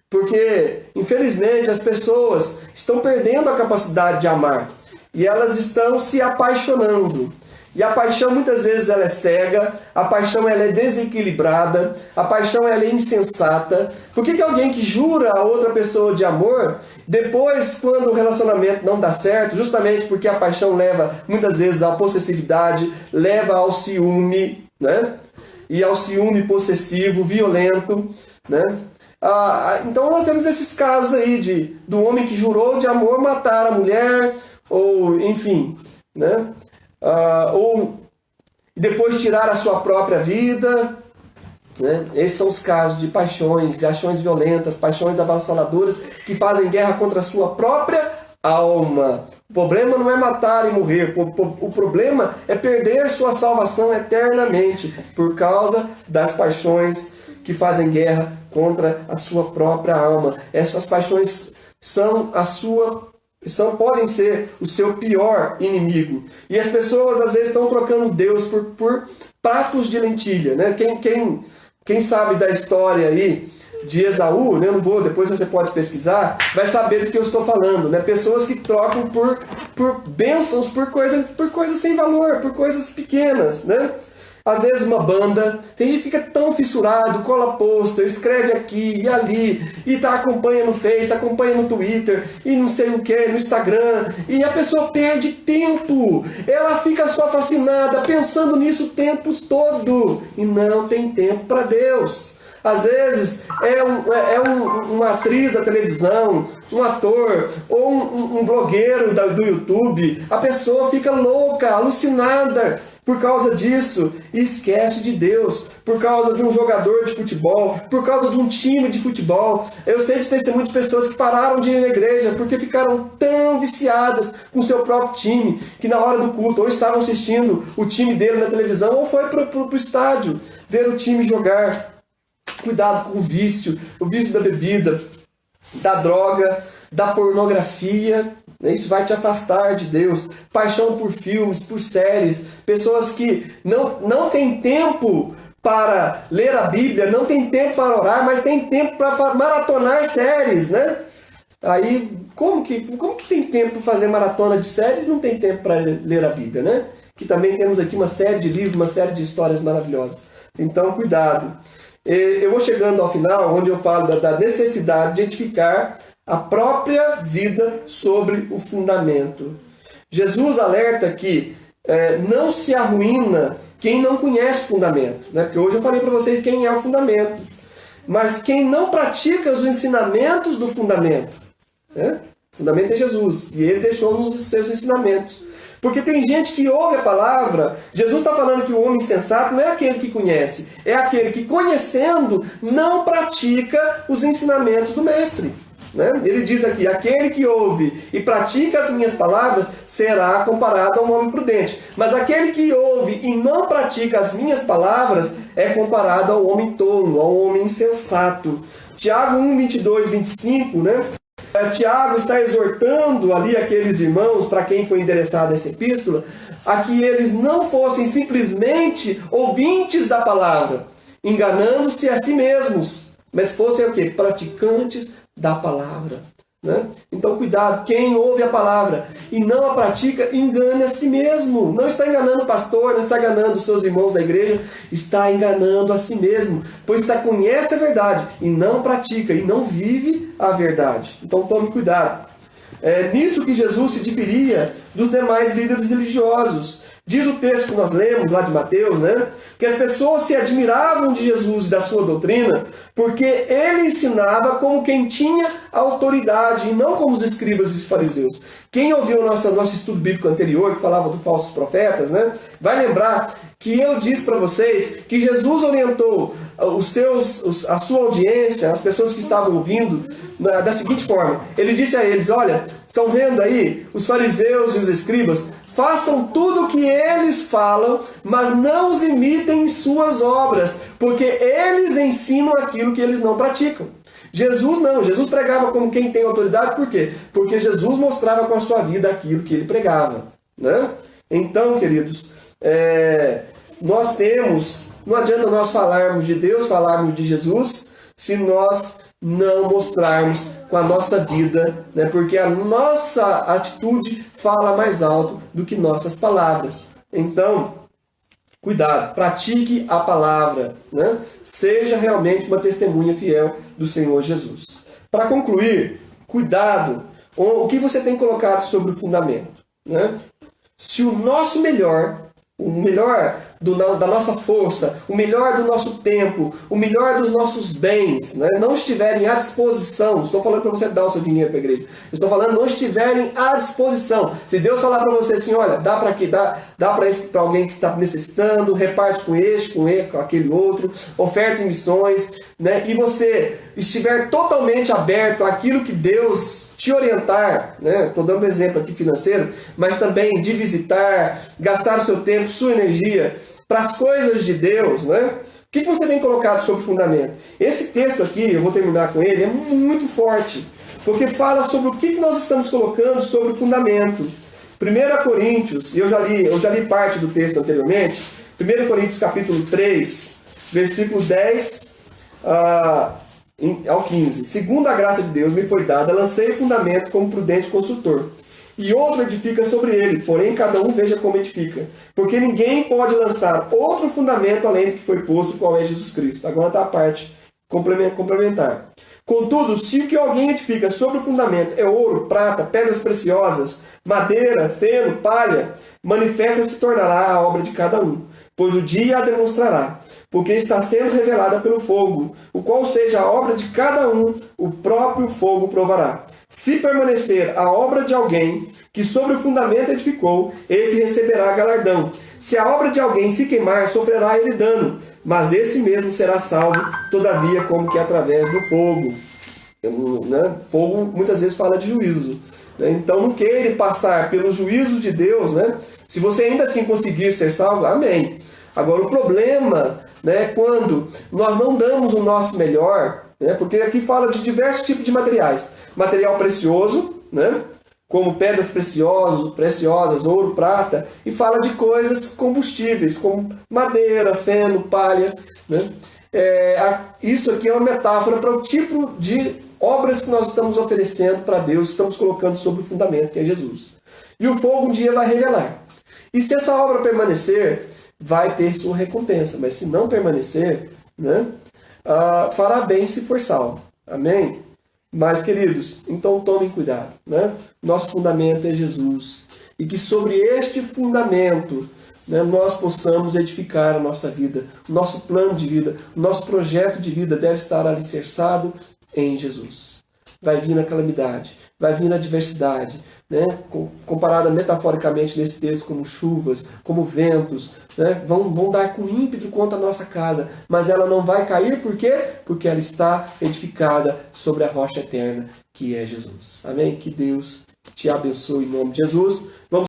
Porque, infelizmente, as pessoas estão perdendo a capacidade de amar. E elas estão se apaixonando. E a paixão, muitas vezes, ela é cega. A paixão, ela é desequilibrada. A paixão, ela é insensata. Por que alguém que jura a outra pessoa de amor, depois, quando o relacionamento não dá certo, justamente porque a paixão leva, muitas vezes, à possessividade, leva ao ciúme, né? E ao ciúme possessivo, violento, né? Então nós temos esses casos aí do homem que jurou de amor matar a mulher, ou enfim, né? Ou depois tirar a sua própria vida, né? Esses são os casos de paixões violentas, paixões avassaladoras que fazem guerra contra a sua própria alma. O problema não é matar e morrer, o problema é perder sua salvação eternamente por causa das paixões que fazem guerra contra a sua própria alma. Essas paixões podem ser o seu pior inimigo. E as pessoas às vezes estão trocando Deus por pratos de lentilha, né? Quem sabe da história aí de Esaú, né? Eu não vou, depois você pode pesquisar, vai saber do que eu estou falando, né? Pessoas que trocam por bênçãos, por coisas sem valor, por coisas pequenas, né? Às vezes uma banda, tem gente que fica tão fissurado, cola pôster, escreve aqui e ali, e acompanha no Face, acompanha no Twitter, e não sei o que, no Instagram, e a pessoa perde tempo, ela fica só fascinada, pensando nisso o tempo todo, e não tem tempo para Deus. Às vezes uma atriz da televisão, um ator ou um blogueiro do YouTube, a pessoa fica louca, alucinada por causa disso e esquece de Deus, por causa de um jogador de futebol, por causa de um time de futebol. Eu sei de testemunho de pessoas que pararam de ir na igreja porque ficaram tão viciadas com o seu próprio time, que na hora do culto ou estavam assistindo o time dele na televisão ou foi para o estádio ver o time jogar. Cuidado com o vício da bebida, da droga, da pornografia. Isso vai te afastar de Deus. Paixão por filmes, por séries. Pessoas que não têm tempo para ler a Bíblia, não têm tempo para orar, mas têm tempo para maratonar séries, né? Aí, como que tem tempo para fazer maratona de séries e não tem tempo para ler a Bíblia, né? Que também temos aqui uma série de livros, uma série de histórias maravilhosas. Então, cuidado. Eu vou chegando ao final, onde eu falo da necessidade de edificar a própria vida sobre o fundamento. Jesus alerta que não se arruína quem não conhece o fundamento, né? Porque hoje eu falei para vocês quem é o fundamento. Mas quem não pratica os ensinamentos do fundamento, né? O fundamento é Jesus, e Ele deixou-nos os seus ensinamentos. Porque tem gente que ouve a palavra, Jesus está falando que o homem sensato não é aquele que conhece, é aquele que, conhecendo, não pratica os ensinamentos do Mestre. Né? Ele diz aqui, aquele que ouve e pratica as minhas palavras será comparado a um homem prudente. Mas aquele que ouve e não pratica as minhas palavras é comparado ao homem tolo, ao homem insensato. Tiago 1, 22, 25, né? Tiago está exortando ali aqueles irmãos, para quem foi endereçada essa epístola, a que eles não fossem simplesmente ouvintes da palavra. enganando-se a si mesmos, mas fossem o quê? Praticantes da palavra. Né? Então, cuidado, quem ouve a palavra e não a pratica, engane a si mesmo. Não está enganando o pastor, não está enganando os seus irmãos da igreja, está enganando a si mesmo, pois conhece a verdade e não pratica, e não vive a verdade. Então, tome cuidado. É nisso que Jesus se diferia dos demais líderes religiosos. Diz o texto que nós lemos lá de Mateus, né? Que as pessoas se admiravam de Jesus e da sua doutrina porque ele ensinava como quem tinha autoridade e não como os escribas e os fariseus. Quem ouviu o nosso estudo bíblico anterior, que falava dos falsos profetas, né? Vai lembrar que eu disse para vocês que Jesus orientou a sua audiência, as pessoas que estavam ouvindo, da seguinte forma. Ele disse a eles, olha, estão vendo aí os fariseus e os escribas? Façam tudo o que eles falam, mas não os imitem em suas obras, porque eles ensinam aquilo que eles não praticam. Jesus não, Jesus pregava como quem tem autoridade, por quê? Porque Jesus mostrava com a sua vida aquilo que ele pregava. Né? Então, queridos, não adianta nós falarmos de Deus, falarmos de Jesus, se nós não mostrarmos com a nossa vida, né? Porque a nossa atitude fala mais alto do que nossas palavras. Então, cuidado, pratique a palavra, né? Seja realmente uma testemunha fiel do Senhor Jesus. Para concluir, cuidado, o que você tem colocado sobre o fundamento, né? Se o nosso melhor, o melhor da nossa força, o melhor do nosso tempo, o melhor dos nossos bens, né, não estiverem à disposição, estou falando para você dar o seu dinheiro para a igreja, estou falando não estiverem à disposição. Se Deus falar para você assim, olha, dá para para alguém que está necessitando, reparte com este, com aquele outro, oferta em missões, né, e você estiver totalmente aberto àquilo que Deus te orientar, né? Estou dando um exemplo aqui financeiro, mas também de visitar, gastar o seu tempo, sua energia para as coisas de Deus, né? O que você tem colocado sobre o fundamento? Esse texto aqui, eu vou terminar com ele, é muito forte, porque fala sobre o que nós estamos colocando sobre o fundamento. 1 Coríntios, e eu já li parte do texto anteriormente, 1 Coríntios capítulo 3, versículo 10 ao 15. Segundo a graça de Deus me foi dada, lancei o fundamento como prudente consultor. E outro edifica sobre ele, porém cada um veja como edifica. Porque ninguém pode lançar outro fundamento além do que foi posto, qual é Jesus Cristo. Agora está a parte complementar. Contudo, se o que alguém edifica sobre o fundamento é ouro, prata, pedras preciosas, madeira, feno, palha, manifesta se tornará a obra de cada um, pois o dia a demonstrará, porque está sendo revelada pelo fogo, o qual seja a obra de cada um, o próprio fogo provará. Se permanecer a obra de alguém que sobre o fundamento edificou, esse receberá galardão. Se a obra de alguém se queimar, sofrerá ele dano, mas esse mesmo será salvo, todavia, como que através do fogo. Né? Fogo muitas vezes fala de juízo. Né? Então não queira passar pelos juízos de Deus, né? Se você ainda assim conseguir ser salvo, amém. Agora o problema, né, é quando nós não damos o nosso melhor, né, porque aqui fala de diversos tipos de materiais. Material precioso, né, como pedras preciosas, ouro, prata, e fala de coisas combustíveis, como madeira, feno, palha. Né? Isso aqui é uma metáfora para o tipo de obras que nós estamos oferecendo para Deus, estamos colocando sobre o fundamento, que é Jesus. E o fogo um dia vai revelar. E se essa obra permanecer, vai ter sua recompensa. Mas se não permanecer, né, fará bem se for salvo. Amém? Mas, queridos, então tomem cuidado. Né? Nosso fundamento é Jesus. E que sobre este fundamento, né, nós possamos edificar a nossa vida. O nosso plano de vida, o nosso projeto de vida deve estar alicerçado em Jesus. Vai vir na calamidade, vai vir na adversidade, né? Comparada metaforicamente nesse texto como chuvas, como ventos, né? vão dar com ímpeto contra a nossa casa, mas ela não vai cair, por quê? Porque ela está edificada sobre a rocha eterna, que é Jesus. Amém? Que Deus te abençoe em nome de Jesus. Vamos